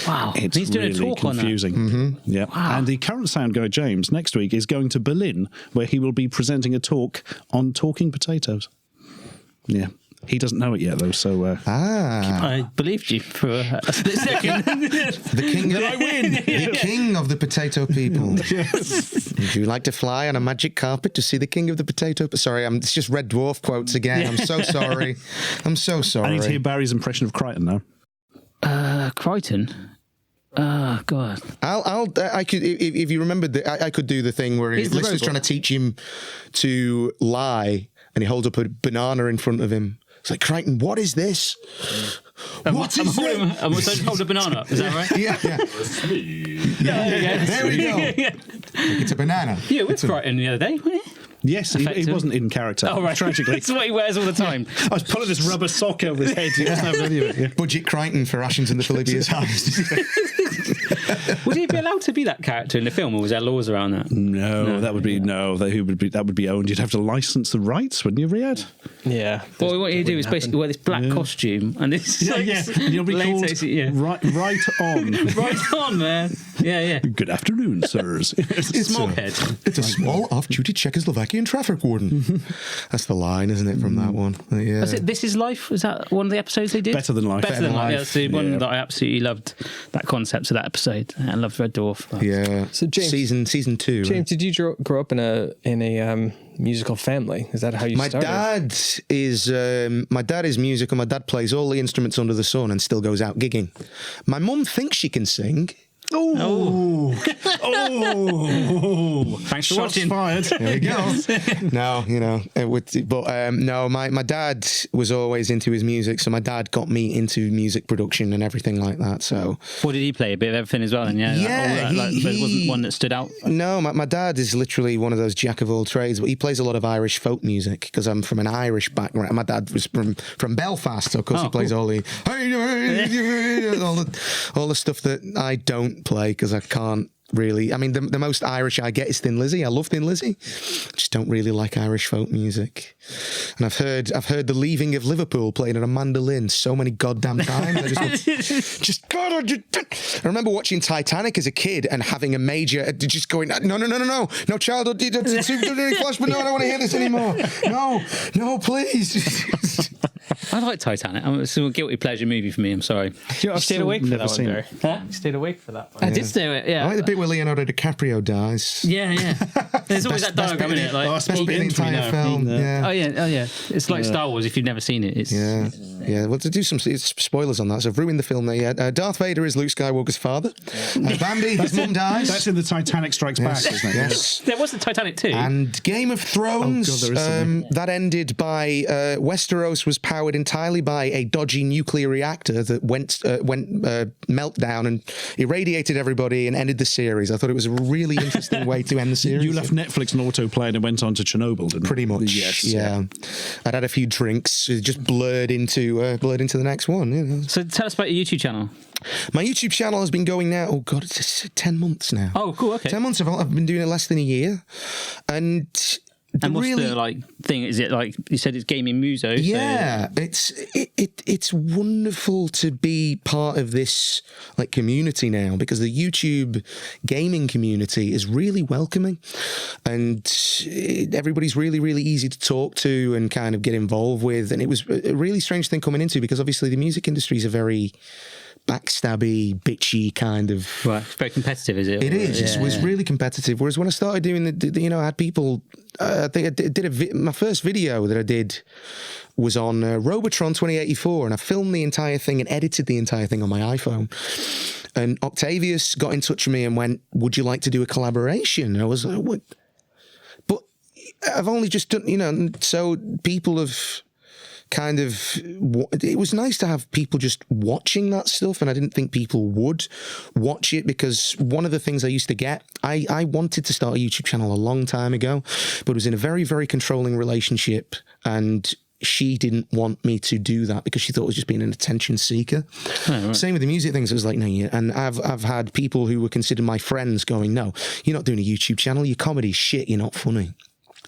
Wow. It's He's doing really a talk confusing. on that. Mm-hmm. Yeah. Wow. And the current sound guy, James, next week is going to Berlin, where he will be presenting a talk on talking potatoes. Yeah. He doesn't know it yet, though, so... I believed you for a split second. The king. Did I win? The king of the potato people. Would you like to fly on a magic carpet to see the king of the potato? Sorry, it's just Red Dwarf quotes again. I'm so sorry. I'm so sorry. I need to hear Barry's impression of Crichton now. Crichton? Oh, God. I could, if you remembered, I could do the thing where He's the Lister's robot. trying to teach him to lie, and he holds up a banana in front of him. It's like, Crichton, what is this? What is it? I'm supposed to hold a banana up, is that right? Yeah. There we go. It's a banana. Yeah, with Crichton the other day, wasn't he? Yes, he wasn't in character. Oh, right. Tragically. It's what he wears all the time. I was pulling this rubber sock over his head. He doesn't have any of it. Yeah. Budget Crichton for Ashens and the Philippians House. Would he be allowed to be that character in the film, or was there laws around that? No, that would be that would be owned. You'd have to license the rights, wouldn't you, Riyadh? Yeah. Well, what you do is basically wear this black costume and this And you'll be latex, called right on. right on, man. Yeah. Good afternoon, sirs. Smog head. It's a small off-duty Czechoslovakian traffic warden. That's the line, isn't it, from that one? Yeah. Was it This Is Life? Was that one of the episodes they did? Better Than Life. Better Than Life. Yeah, that's the one that I absolutely loved. That concept of that episode. I loved Red Dwarf. Yeah. So James, season 2. James, did you grow up in a musical family? Is that how you started? My dad is musical. My dad plays all the instruments under the sun and still goes out gigging. My mum thinks she can sing. Oh. Thanks for Shots watching. fired. There you go. No, no, my dad was always into his music, so my dad got me into music production and everything like that. So, What did he play? A bit of everything as well, and Yeah, there wasn't one that stood out. no, my dad is literally one of those jack of all trades, but he plays a lot of Irish folk music because I'm from an Irish background. My dad was from Belfast, so of course he plays all the all the stuff that I don't play because I can't really. I mean, the most Irish I get is Thin Lizzy. I love Thin Lizzy. Just don't really like Irish folk music. And I've heard The Leaving of Liverpool played on a mandolin so many goddamn times. I remember watching Titanic as a kid and having a major just going, no, childhood, flash, but no, I don't want to hear this anymore. No, please. I like Titanic. It's a guilty pleasure movie for me. I'm sorry. You stayed awake for never that one, seen Barry. it. Huh? You stayed awake for that one. I did stay away. Yeah. I like the bit where Leonardo DiCaprio dies. Yeah. There's always that diagram in it. Like, Best bit of the entire film. Yeah. oh yeah. It's like Star Wars. If you've never seen it, it's Yeah. Well, to do some spoilers on that, so I've ruined the film there. Yeah, Darth Vader is Luke Skywalker's father. Bambi, his mum dies. That's in the Titanic Strikes Back, isn't it? Yes. There was the Titanic too. And Game of Thrones, Oh, God, there is something. that ended by Westeros was powered entirely by a dodgy nuclear reactor that went meltdown and irradiated everybody and ended the series. I thought it was a really interesting way to end the series. You left Netflix and autoplay and it went on to Chernobyl, didn't it? Pretty much, Yes. yeah. I'd had a few drinks, it just blurred into the next one. You know. So tell us about your YouTube channel. My YouTube channel has been going now. Oh God, it's 10 months now. Oh, cool. Okay. 10 months. I've been doing it less than a year, and what's really, the thing? Is it like you said? It's Gaming Muso. So yeah, it's wonderful to be part of this community now because the YouTube gaming community is really welcoming, and everybody's really easy to talk to and kind of get involved with. And it was a really strange thing coming into because obviously the music industry is a very backstabby, bitchy kind of. Right, very competitive, is it? It is. It was really competitive. Whereas when I started doing I had people. I think I did my first video that I did was on Robotron 2084, and I filmed the entire thing and edited the entire thing on my iPhone. And Octavius got in touch with me and went, "Would you like to do a collaboration?" And I was like, "What?" But I've only just done, so people have kind of, it was nice to have people just watching that stuff, and I didn't think people would watch it, because one of the things I used to get, I wanted to start a YouTube channel a long time ago, but was in a very, very controlling relationship, and she didn't want me to do that because she thought I was just being an attention seeker. Oh, right. Same with the music things. It was like, no, yeah. And I've had people who were considered my friends going, "No, you're not doing a YouTube channel. Your comedy's shit. You're not funny."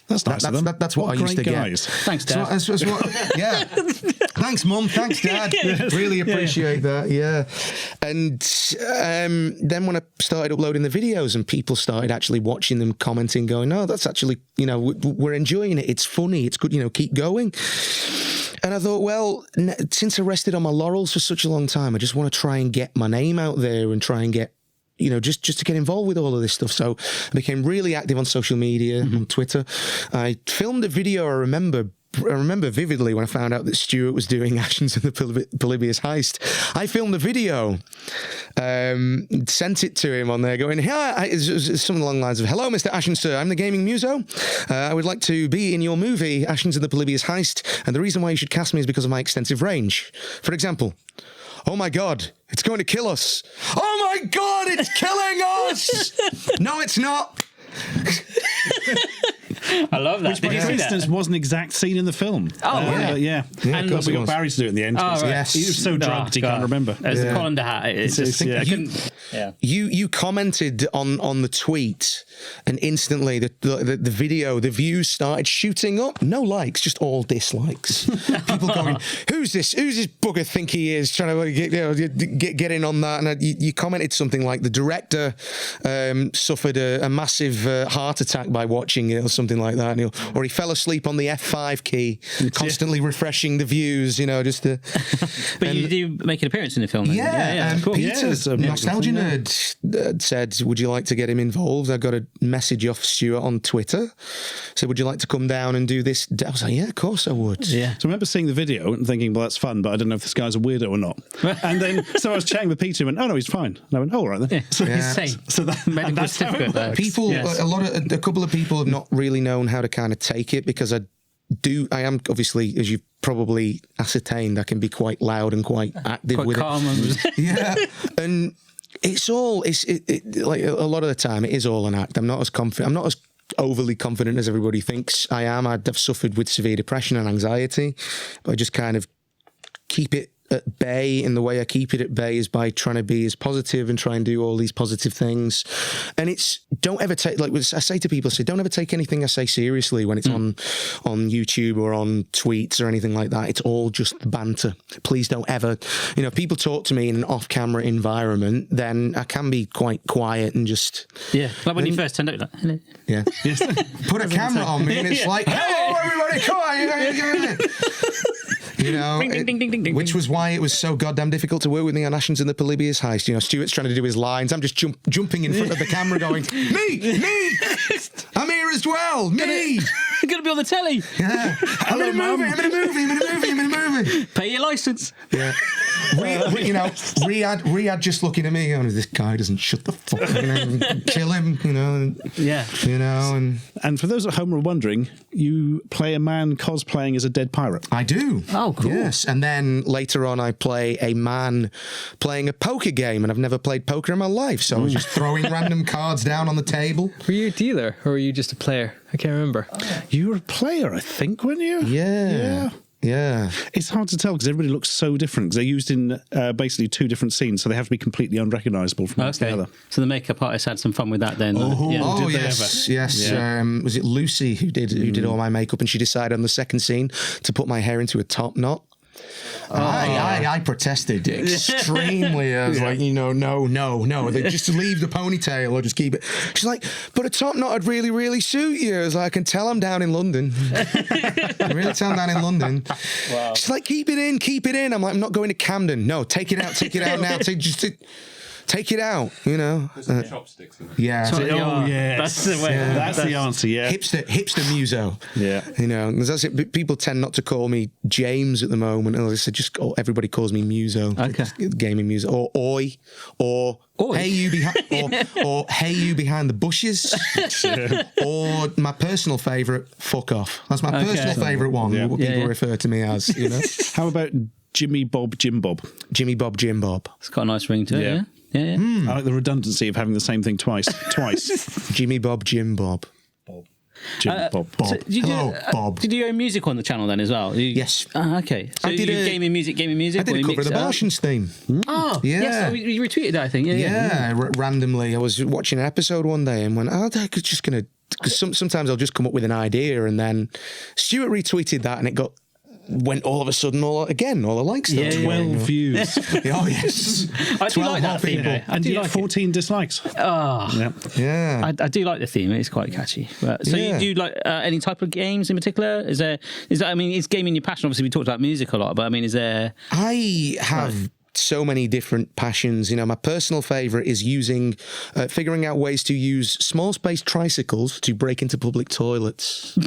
That's nice of them. That's what I used to guys. get. Thanks, Dad. That's yeah. Thanks, Mum. Thanks, Dad. Really appreciate that. Yeah. And then when I started uploading the videos and people started actually watching them, commenting, going, "Oh, that's actually, we're enjoying it. It's funny. It's good. Keep going." And I thought, well, since I rested on my laurels for such a long time, I just want to try and get my name out there and try and get, just to get involved with all of this stuff. So I became really active on social media, on Twitter. I filmed a video, I remember vividly when I found out that Stuart was doing Actions in the Polybius Heist. I filmed a video, sent it to him on there going, it's something along the lines of, "Hello, Mr. Ashen, sir. I'm the Gaming Muso. I would like to be in your movie, Actions in the Polybius Heist. And the reason why you should cast me is because of my extensive range. For example, oh my God, it's going to kill us. Oh my God, it's killing us. No, it's not." I love that. Which, for instance, was an exact scene in the film. Oh, yeah. And we got Barry to do it in the end. Oh, right. Yes. He was so drugged he can't remember. As the colander hat. It's just, I couldn't. Yeah. You commented on the tweet, and instantly the video, the views started shooting up. No likes, just all dislikes. People going, who's this bugger think he is, trying to get in on that? And you commented something like, the director suffered a massive heart attack by watching it, or something like that, or he fell asleep on the F5 key, constantly refreshing the views, just to... But you do make an appearance in the film, then? Yeah. Cool. Peter, Nostalgia Nerd, said, "Would you like to get him involved?" I got a message off Stuart on Twitter, said, "Would you like to come down and do this?" I was like, yeah, of course I would. Yeah. So I remember seeing the video and thinking, well, that's fun, but I don't know if this guy's a weirdo or not. And then, so I was chatting with Peter and went, "Oh no, he's fine." And I went, "Oh, all right then." Yeah. So he's safe. So that's how it works. People, a couple of people have not really known how to kind of take it, because I am obviously, as you've probably ascertained, I can be quite loud and quite active quite with calm it. Yeah. And it's like a lot of the time it is all an act. I'm not as confident. I'm not as overly confident as everybody thinks I am. I've suffered with severe depression and anxiety, but I just kind of keep it at bay, and the way I keep it at bay is by trying to be as positive and try and do all these positive things. And it's, don't ever take, like I say to people, don't ever take anything I say seriously when it's on YouTube or on tweets or anything like that. It's all just banter. Please don't ever, if people talk to me in an off-camera environment, then I can be quite quiet and just... Yeah, like when you first turned out, like, hello. Yeah. Put a camera on me and it's like, hello everybody, come on. Ding, ding, ding, ding, which was why it was so goddamn difficult to work with me on Actions in the Polybius Heist. Stuart's trying to do his lines. I'm just jumping in front of the camera going, me, I'm here as well, me. You're going to be on the telly. Yeah. I'm in a movie. Pay your license. Yeah. Riyadh just looking at me going, this guy doesn't shut the fuck up, kill him, Yeah. And for those at home who are wondering, you play a man cosplaying as a dead pirate. I do. Oh, cool. Yes. And then later on, I play a man playing a poker game, and I've never played poker in my life, so I was just throwing random cards down on the table. Were you a dealer or were you just a player? I can't remember. You were a player, I think, weren't you? Yeah. It's hard to tell because everybody looks so different, because they're used in basically two different scenes, so they have to be completely unrecognisable from one to the other. So the makeup artist had some fun with that then. Yes. Yeah. Was it Lucy who did all my makeup, and she decided on the second scene to put my hair into a top knot. I protested extremely. I was like, no. They just leave the ponytail or just keep it. She's like, but a top knot would really, really suit you. I was like, I can tell I'm down in London. I can really tell I'm down in London. Wow. She's like, keep it in. I'm like, I'm not going to Camden. No, take it out now. Take it out, There's some chopsticks in there. Yeah. That's the way. Yeah, that's the answer, yeah. Hipster muso. Yeah. That's it. People tend not to call me James at the moment. Or they say everybody calls me Muso. Okay. Gaming Muso. Or Oi. Or Oi. Hey you behind or Hey you behind the bushes. Or my personal favourite, fuck off. That's my personal favourite one. Yeah. What people refer to me as, How about Jimmy Bob, Jim Bob? Jimmy Bob, Jim Bob. It's got a nice ring to it. Yeah. Yeah. I like the redundancy of having the same thing twice. Jimmy Bob, Jim Bob. Jim Bob. So Hello, Bob. Did you own music on the channel then as well? Yes. Okay. So I did you gaming music. I or did you a cover of mixed the it up? Barshens theme. Oh, Yeah. yes. You retweeted that, I think. Yeah. Randomly. I was watching an episode one day and went, I'm just going to... Because sometimes I'll just come up with an idea and then Stuart retweeted that and it went all of a sudden all the likes. Yeah, 12 views. Oh, yes. I do 12 like that hot theme, people. though. I And do yet like 14 dislikes. it. Oh. Yeah. Yeah. I do like the theme. It's quite catchy. But, so Yeah. you do like any type of games in particular? Is gaming your passion? Obviously, we talked about music a lot, but I mean, is there? I have so many different passions. My personal favourite is figuring out ways to use small space tricycles to break into public toilets.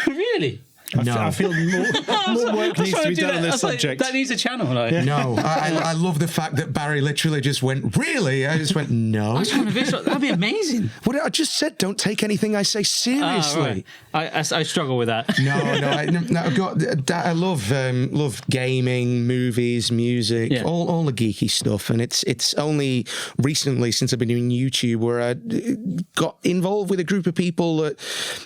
Really? I feel more work needs to be done on this subject. That needs a channel. Like. No, I love the fact that Barry literally just went, really? I just went, no. I was trying to visualize. That'd be amazing. What I just said, don't take anything I say seriously. Right. I struggle with that. No, I love gaming, movies, music, all the geeky stuff, and it's only recently since I've been doing YouTube where I got involved with a group of people that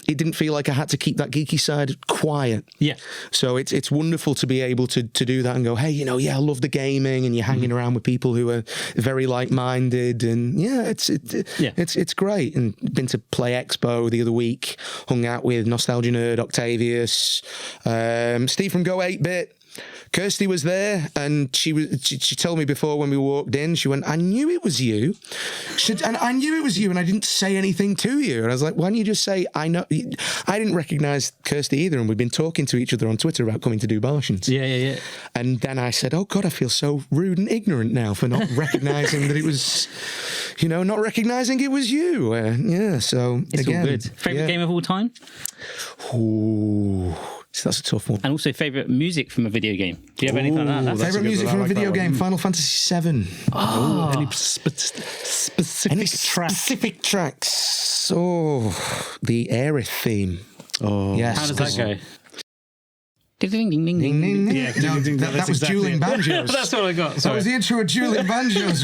it didn't feel like I had to keep that geeky side quiet. Yeah. So it's wonderful to be able to do that and go, hey, I love the gaming, and you're hanging around with people who are very like-minded, and it's great. And been to Play Expo the other week, hung out with Nostalgia Nerd, Octavius, Steve from Go 8-Bit. Kirsty was there, and she told me before when we walked in, she went, I knew it was you. And I knew it was you, and I didn't say anything to you. And I was like, why don't you just say, I know? I didn't recognise Kirsty either, and we've been talking to each other on Twitter about coming to do Barshens. Yeah. And then I said, oh God, I feel so rude and ignorant now for not recognising that it was, not recognising it was you. So It's again, all good. Favourite game of all time? Ooh. So that's a tough one. And also favourite music from a video game. Do you have anything like that? Favourite music from a video game, Final Fantasy VII. Any specific tracks? Oh, the Aerith theme. Oh, yes. How does that go? Ding, ding, ding, Ding, ding, ding. Yeah, No, ding, ding, that was exactly dueling it. banjos. That's what I got. That Sorry. was the intro of dueling banjos.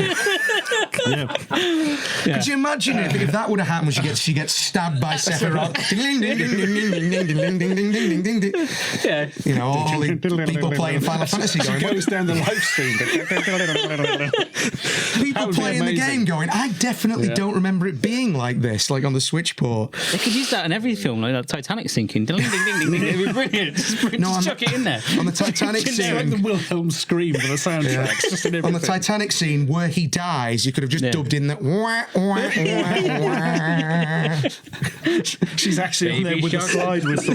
Could you imagine if that would have happened when she gets stabbed by Sephiroth? Ding, ding, ding, ding, ding, ding, ding, ding, ding, ding, ding, ding, ding. Yeah. All the people playing Final Fantasy going, goes down the live stream. people playing the game going, I definitely don't remember it being like this, like on the Switch port. They could use that in every film, like that Titanic sinking. Ding, ding, ding, ding, ding. It'd be brilliant. Just chuck it in there. On the Titanic Like the scene, Wilhelm scream for the soundtrack. Just in on the everything. Titanic scene where he dies, you could have just dubbed in that. She's actually on there Baby with a shark. slide whistle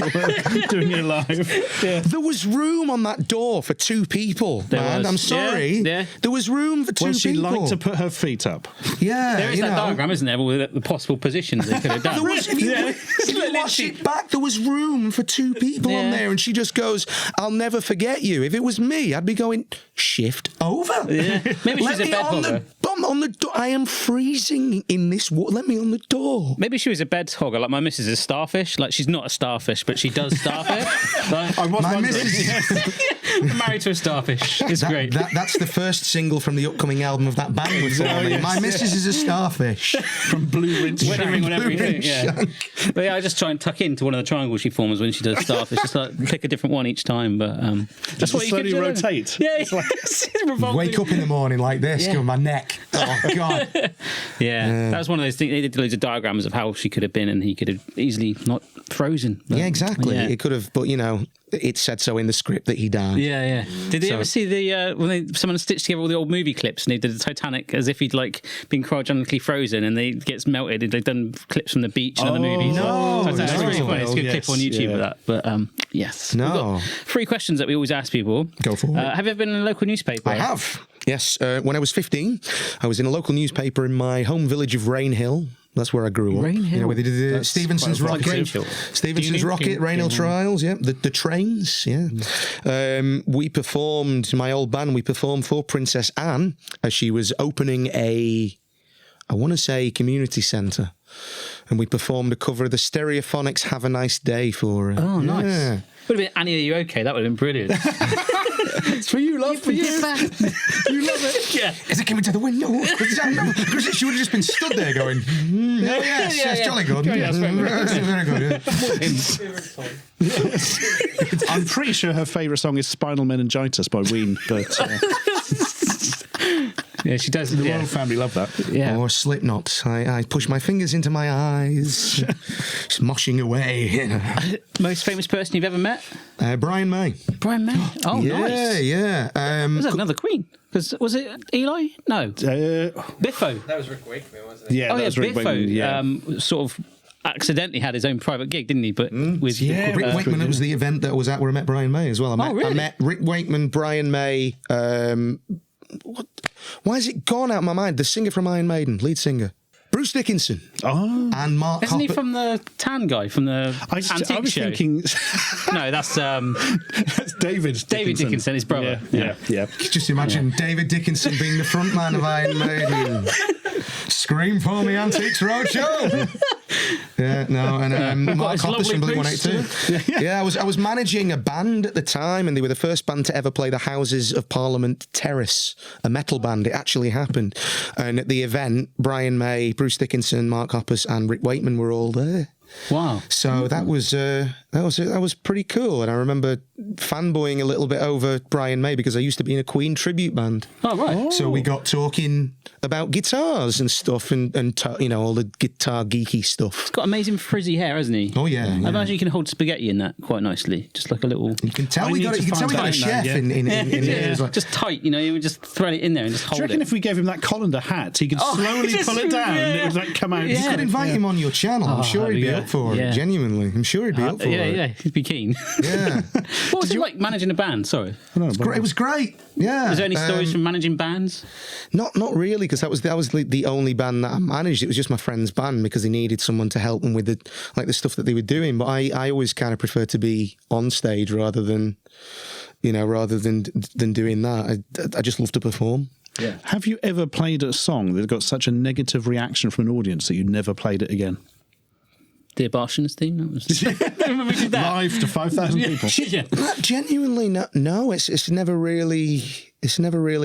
doing it live. Yeah. There was room on that door for two people, man. was. I'm sorry. Yeah. There was room for two Well, she people. liked to put her feet up. Yeah, There is that diagram, isn't there, with the possible positions they could have done. There was, if you watch it back, there was room for two people on Yeah. there, and she just goes, I'll never forget you. If it was me, I'd be going, shift over. Yeah. Maybe she's a bed hogger. On the door. I am freezing in this water. Let me on the door. Maybe she was a bed hogger, like my missus is a starfish. Like she's not a starfish, but she does starfish. Like, I was My wondering. missus. married to a starfish. It's great. That's the first single from the upcoming album of that band we're forming. yes, My missus is a starfish. From Blue Rinse Wedding ring on Blue everything. ring Yeah. shank. But yeah, I just try and tuck into one of the triangles she forms when she does starfish. Just like pick a different one each time. But that's what you can slowly do. rotate. Yeah, it's like revolving. Wake up in the morning like this, Yeah. go my neck. Oh God. Yeah, that was one of those things. They did loads of diagrams of how she could have been, and he could have easily not frozen. But, Yeah, exactly. yeah. It could have, but it said so in the script that he died. Yeah. Did they ever see the when someone stitched together all the old movie clips and they did the Titanic as if he'd like been cryogenically frozen and they gets melted? They've done clips from the beach and other movies. No, so it's really funny. It's a good yes, clip on YouTube of that. But yes, No. We've got 3 questions that we always ask people. Go for it. Have you ever been in a local newspaper? I have. Yes. When I was 15, I was in a local newspaper in my home village of Rainhill. That's where I grew up. Rainhill? You know, where they did the Stevenson's quite Rocket. Grangehill. Stevenson's Rocket, Rainhill Trials, yeah. The trains, yeah. We performed, my old band, we performed for Princess Anne as she was opening I want to say, community centre. And we performed a cover of the Stereophonics' Have a Nice Day for her. Oh, nice. Yeah. Would have been Annie, Are You Okay? That would have been brilliant. It's for you, love, for you. You love it. Yeah. Is it coming to the window? Because she would have just been stood there going, yes, jolly good. Yeah, Very good. I'm pretty sure her favourite song is Spinal Meningitis by Ween, but Yeah, she does. the royal family love that. Yeah. Or Slipknot. I push my fingers into my eyes, just moshing away. Most famous person you've ever met? Brian May. Brian May. Oh, nice. Yeah. Was that another Queen? Because was it Eli? No. Biffo. That was Rick Wakeman, wasn't it? Yeah, Oh, that yeah, was Rick Biffo. Wakeman, yeah. Sort of accidentally had his own private gig, didn't he? But with Rick Wakeman, it was the event that I was at where I met Brian May as well. Really? I met Rick Wakeman, Brian May. Why has it gone out of my mind? The singer from Iron Maiden, lead singer. Bruce Dickinson. Oh. And Mark Isn't he Hoppus. from the tan guy from the I antique was show? thinking No, that's that's David Dickinson, his brother. Yeah. Just imagine David Dickinson being the front man of Iron Maiden. Scream for me, Antiques Roadshow. Yeah, no, and Mark his Hoppus lovely from priest, Blink-182. Yeah, I was managing a band at the time, and they were the first band to ever play the Houses of Parliament Terrace, a metal band. It actually happened, and at the event, Brian May, Bruce Dickinson, Mark Hoppus, and Rick Wakeman were all there. Wow. So that was pretty cool, and I remember fanboying a little bit over Brian May because I used to be in a Queen tribute band. Oh, right. So we got talking about guitars and stuff, and all the guitar geeky stuff. He's got amazing frizzy hair, hasn't he? Oh yeah, I imagine you can hold spaghetti in that quite nicely, just like a little. You can tell I we need got to it. You can tell we got a find out chef now, in there. It's like, Just tight, you would just throw it in there and just Do hold you reckon it. if we gave him that colander hat, he could slowly just- pull it down and yeah. it would like come out? you could invite him on your channel. I'm sure that'd he'd be be good. up for Yeah. it. Genuinely, I'm sure he'd be up for it. Yeah, he'd be keen. Yeah. What was it like managing a band? Sorry. It was great. Yeah. Was there any stories from managing bands? Not really, because that was the only band that I managed. It was just my friend's band because they needed someone to help them with the stuff that they were doing. But I always kind of prefer to be on stage rather than doing that. I just love to perform. Yeah. Have you ever played a song that got such a negative reaction from an audience that you never played it again? Dear Barshens theme? That was... Remember we did that? Live to 5,000 people. Yeah. Genuinely, no. It's never really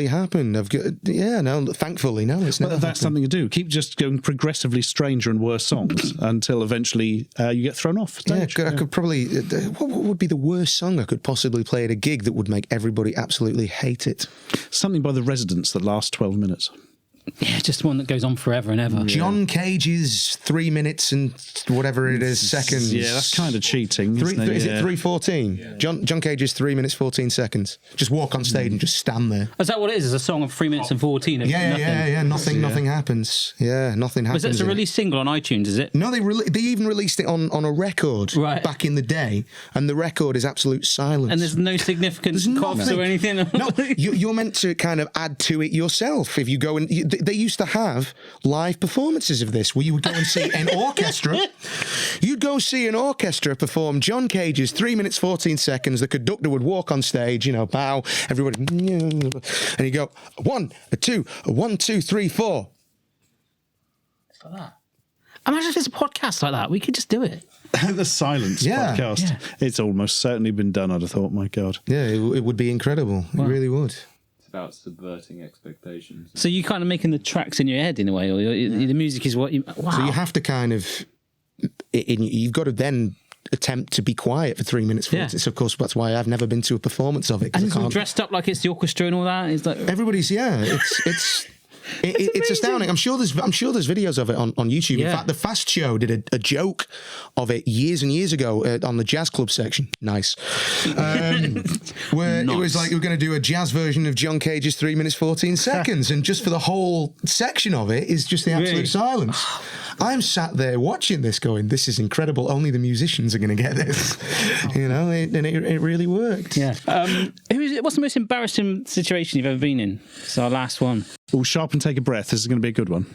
happened. Thankfully, no. It's never. But that's happened. something to do. Keep just going progressively stranger and worse songs until eventually you get thrown off stage. I could probably. What would be the worst song I could possibly play at a gig that would make everybody absolutely hate it? Something by The Residents that lasts 12 minutes. Yeah, just one that goes on forever and ever. John Cage's 3 minutes and whatever it is seconds. Yeah, that's kind of cheating. Is isn't it? it 3:14? Yeah. John Cage's 3 minutes 14 seconds. Just walk on stage and just stand there. Is that what it is? It's a song of 3 minutes and 14 of nothing. Nothing happens. Yeah, nothing happens. Was it a release single on iTunes, is it? No, they even released it on a record back in the day, and the record is absolute silence. And there's no significant coughs or anything? No, you're meant to kind of add to it yourself. If you go and... They used to have live performances of this where you would go and see an orchestra. You'd go see an orchestra perform John Cage's 3 minutes 14 seconds. The conductor would walk on stage, bow, everybody, and you go 1, 2, 1, 2, 3, 4. Like that. Imagine if it's a podcast like that. We could just do it. The Silence podcast. Yeah. It's almost certainly been done, I'd have thought. My God. Yeah, it would be incredible. Wow. It really would. About subverting expectations. So you're kind of making the tracks in your head in a way, or the music is what you... Wow. So you have to kind of... You've got to then attempt to be quiet for 3 minutes. So of course, that's why I've never been to a performance of it. And it's all dressed up like it's the orchestra and all that. It's like... Everybody's, it's It's astounding. I'm sure there's videos of it on YouTube. Yeah. In fact, the Fast Show did a joke of it years and years ago on the jazz club section. Nice. Where it was like, we're going to do a jazz version of John Cage's 3 minutes 14 seconds, and just for the whole section of it is just the absolute silence. I'm sat there watching this going, this is incredible. Only the musicians are going to get this. And it really worked. Yeah. What's the most embarrassing situation you've ever been in? It's our last one. Oh, sharp and take a breath. This is going to be a good one.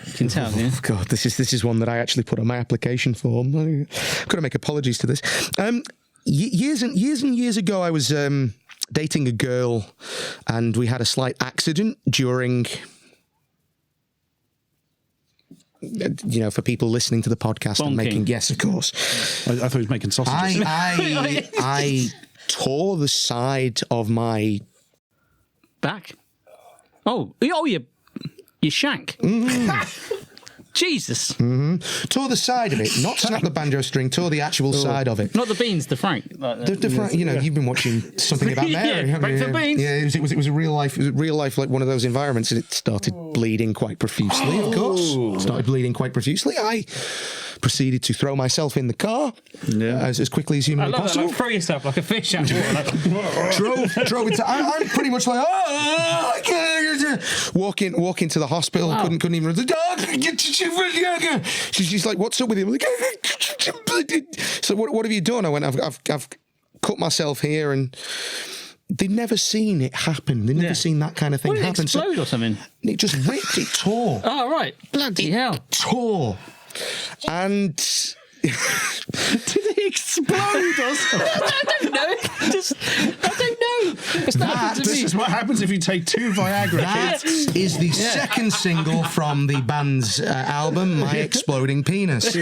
You can tell, yeah. God, this is one that I actually put on my application form. I've got to make apologies to this. Years and years ago, I was dating a girl, and we had a slight accident during... for people listening to the podcast and making... Yes, of course. I thought he was making sausages. I tore the side of my... Back? Oh, you shank. Jesus. Tore the side of it, not snap the banjo string, tore the actual side of it. Not the beans, the frank. The frank, you've been watching Something About Mary. Frank for beans. Yeah, it was a real life, like one of those environments, and it started bleeding quite profusely, of course. Started bleeding quite profusely. I proceeded to throw myself in the car as quickly as humanly possible. Like, throw yourself like a fish out of water. Drove into... I'm pretty much like, I can't... Walking to the hospital, couldn't even... She's like, what's up with him? So what have you done? I went, I've cut myself here, and they'd never seen it happen. They'd never seen that kind of thing happen. Did it explode or something? It just ripped. It tore. Oh, right. Bloody hell. Tore. And... Did it explode or something? I don't know. I don't know. It's not This is what happens if you take 2 Viagra. That is the second single from the band's album, My Exploding Penis.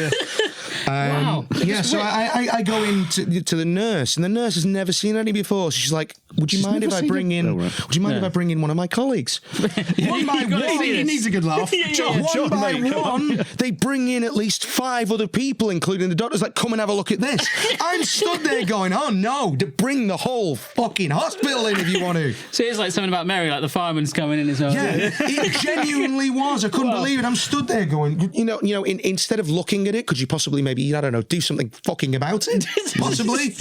Wow. Yeah, so I go into the nurse, and the nurse has never seen any before. So she's like, "Would you mind if I bring in? Would you mind if I bring in one of my colleagues?" One by one, He needs a good laugh. one by one, they bring in at least 5 other people, including the doctors. Like, come and have a look at this. I'm stood there going, "Oh no! Bring the whole fucking hospital in if you want to." So it's like Something About Mary, like the fireman's coming in as well. Yeah, it genuinely was. I couldn't believe it. I'm stood there going, instead of looking at it, could you possibly maybe, I don't know, do something fucking about it? Possibly.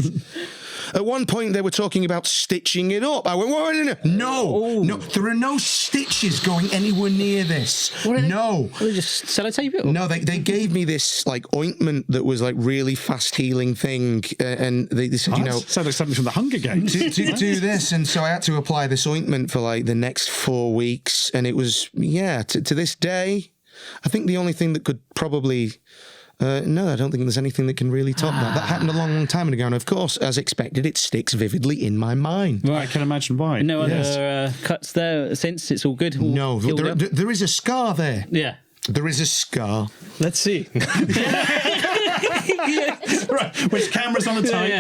At one point, they were talking about stitching it up. I went, no, there are no stitches going anywhere near this. No. They just sellotape it? No, they gave me this like ointment that was like really fast healing thing, and they said, sounds like something from the Hunger Games. to do this, and so I had to apply this ointment for like the next 4 weeks, and it was to this day, I think the only thing that could probably. No, I don't think there's anything that can really top that. That happened a long, long time ago, and of course, as expected, it sticks vividly in my mind. Right, I can imagine why. No other cuts there since? It's all good? No, there is a scar there. Yeah. There is a scar. Let's see. Right, which camera's on the time?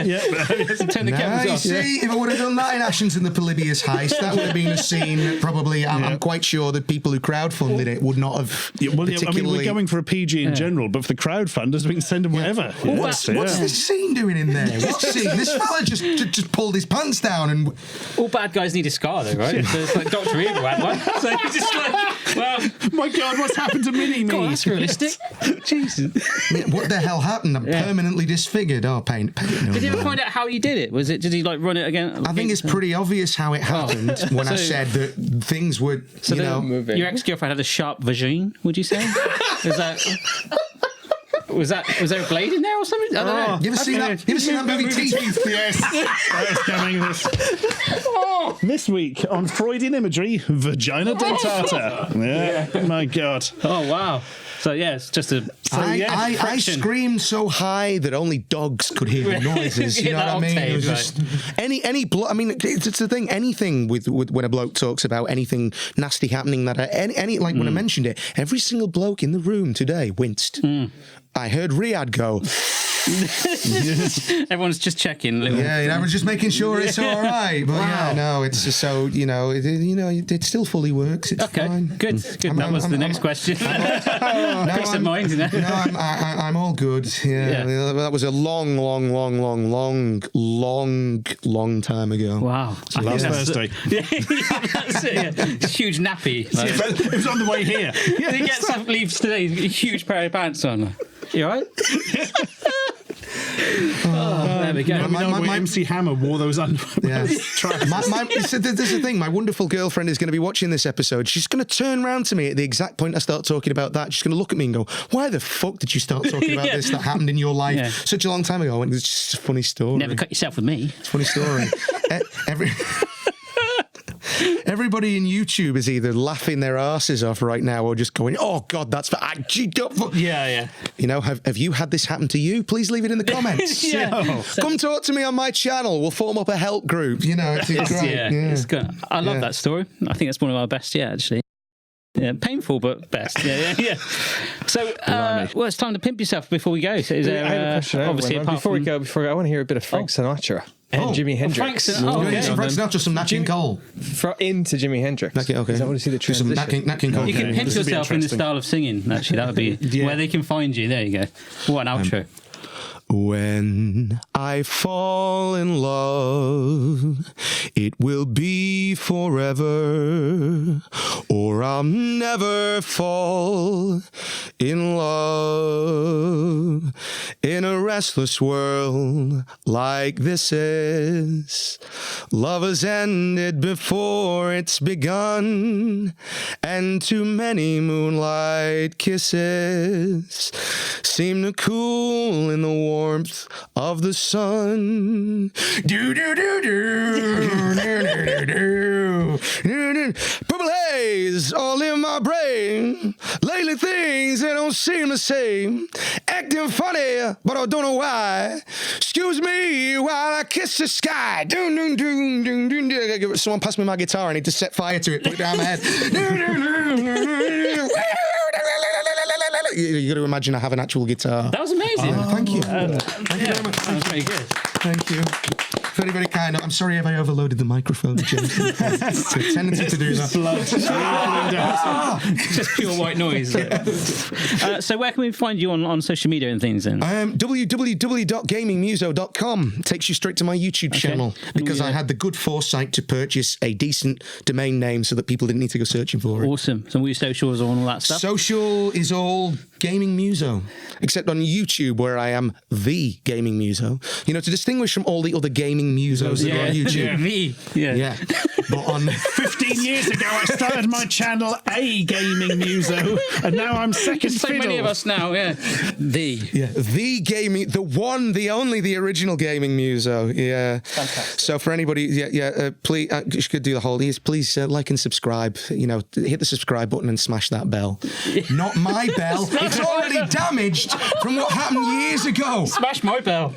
Turn the cameras You off. see, if I would have done that in Ashens and the Polybius heist, that would have been a scene that probably, I'm quite sure that people who crowdfunded it would not have particularly... we're going for a PG in general, but for the crowdfunders, we can send them whatever. What's this scene doing in there? What scene? This fella just pulled his pants down and... All bad guys need a scar, though, right? So it's like Dr. Evil had one. So you're just like, well... My God, what's happened to Mini-Me? God, that's realistic. Jesus. What the hell happened? I'm permanently disfigured. Oh, pain. Did you ever find out how he did it? Did he like run it again? I think it's pretty obvious how it happened when I said that things were, moving. Your ex-girlfriend had a sharp vagine, would you say? Was there a blade in there or something? I don't know. You ever seen that movie Teeth? Yes. That was coming this. This week on Freudian imagery, vagina dentata. Yeah. My God. Oh, wow. So, it's just a... I screamed so high that only dogs could hear the noises. You know what I mean? It was just any blow. I mean, it's the thing. Anything with when a bloke talks about anything nasty happening, that when I mentioned it, every single bloke in the room today winced. I heard Riyadh go. Everyone's just checking. Everyone's just making sure it's all right. But yeah, no, it's just so it still fully works. It's fine. Good. That was the next question. Peace of mind. No, I'm all good. Yeah, that was a long time ago. Wow. Last Thursday. That's it. Yeah. Huge nappy. It was on the way here. He gets up, leaves today. A huge pair of pants on. You all right? There we go. MC Hammer wore those under. Yeah. This is the thing. My wonderful girlfriend is going to be watching this episode. She's going to turn around to me at the exact point I start talking about that. She's going to look at me and go, "Why the fuck did you start talking about this that happened in your life such a long time ago?" And it's just a funny story. Never cut yourself with me. It's a funny story. Everybody in YouTube is either laughing their asses off right now or just going, "Oh God, that's for." Yeah. Have you had this happen to you? Please leave it in the comments. Come talk to me on my channel. We'll form up a help group. It's great. It's good. I love that story. I think it's one of our best yet, actually. Yeah, painful but best. Yeah. So, it's time to pimp yourself before we go. So is there, I have a question. Obviously, before we go, I want to hear a bit of Frank Sinatra and Jimi Hendrix. Frank Sinatra, some Nat King Cole. Into Jimi Hendrix. Okay. Is that what you see the transition? Nat King Cole. You can pimp yourself in the style of singing. Actually, that would be where they can find you. There you go. What an outro. When I fall in love, it will be forever, or I'll never fall in love. In a restless world like this is, love has ended before it's begun, and too many moonlight kisses seem to cool in the warmth of the sun. Purple haze all in my brain. Lately things they don't seem the same. Acting funny, but I don't know why. Excuse me while I kiss the sky. Someone pass me my guitar. I need to set fire to it. Put it down my head. You got to imagine I have an actual guitar. That was amazing. Thank you. Thank you very much. That was very good. Thank you. Very, very kind. I'm sorry if I overloaded the microphone, James. It's a tendency to do that. Just pure white noise. So where can we find you on social media and things then? www.gamingmuso.com takes you straight to my YouTube channel because I had the good foresight to purchase a decent domain name so that people didn't need to go searching for it. Awesome. So all your socials and all that stuff? Social is all Gaming Muso, except on YouTube where I am the Gaming Muso. To distinguish from all the other gaming musos that are on YouTube. Yeah. But on 15 years ago, I started my channel, A Gaming Muso, and now I'm second so fiddle. Many of us now, the gaming, the one, the only, the original Gaming Muso. Yeah. Fantastic. So for anybody, please, you should do the whole. Please like and subscribe. Hit the subscribe button and smash that bell. Not my bell. It's already damaged from what happened years ago. Smash my bell.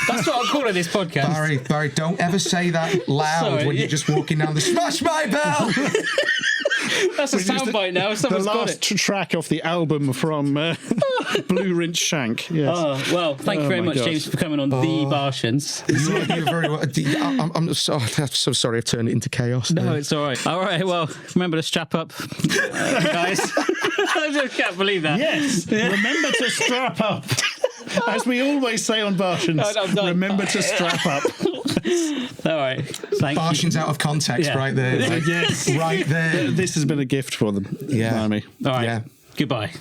That's what I'll call it this podcast. Barry, don't ever say that loud when you're just walking down the smash my bell. That's a soundbite now. Someone's the got last it. track off the album from Blue Rinse Shank. Yes. Well, thank you very much, James, for coming on the Barshens. You're very well. I'm so sorry I've turned it into chaos. No, it's all right. All right, well, remember to strap up, guys. I just can't believe that. Yes, remember to strap up. As we always say on Barshens, remember to strap up. All right. Thank Barshens out of context right there. Yes. Right there. This has been a gift for them. Yeah. Blimey. All right. Yeah. Goodbye.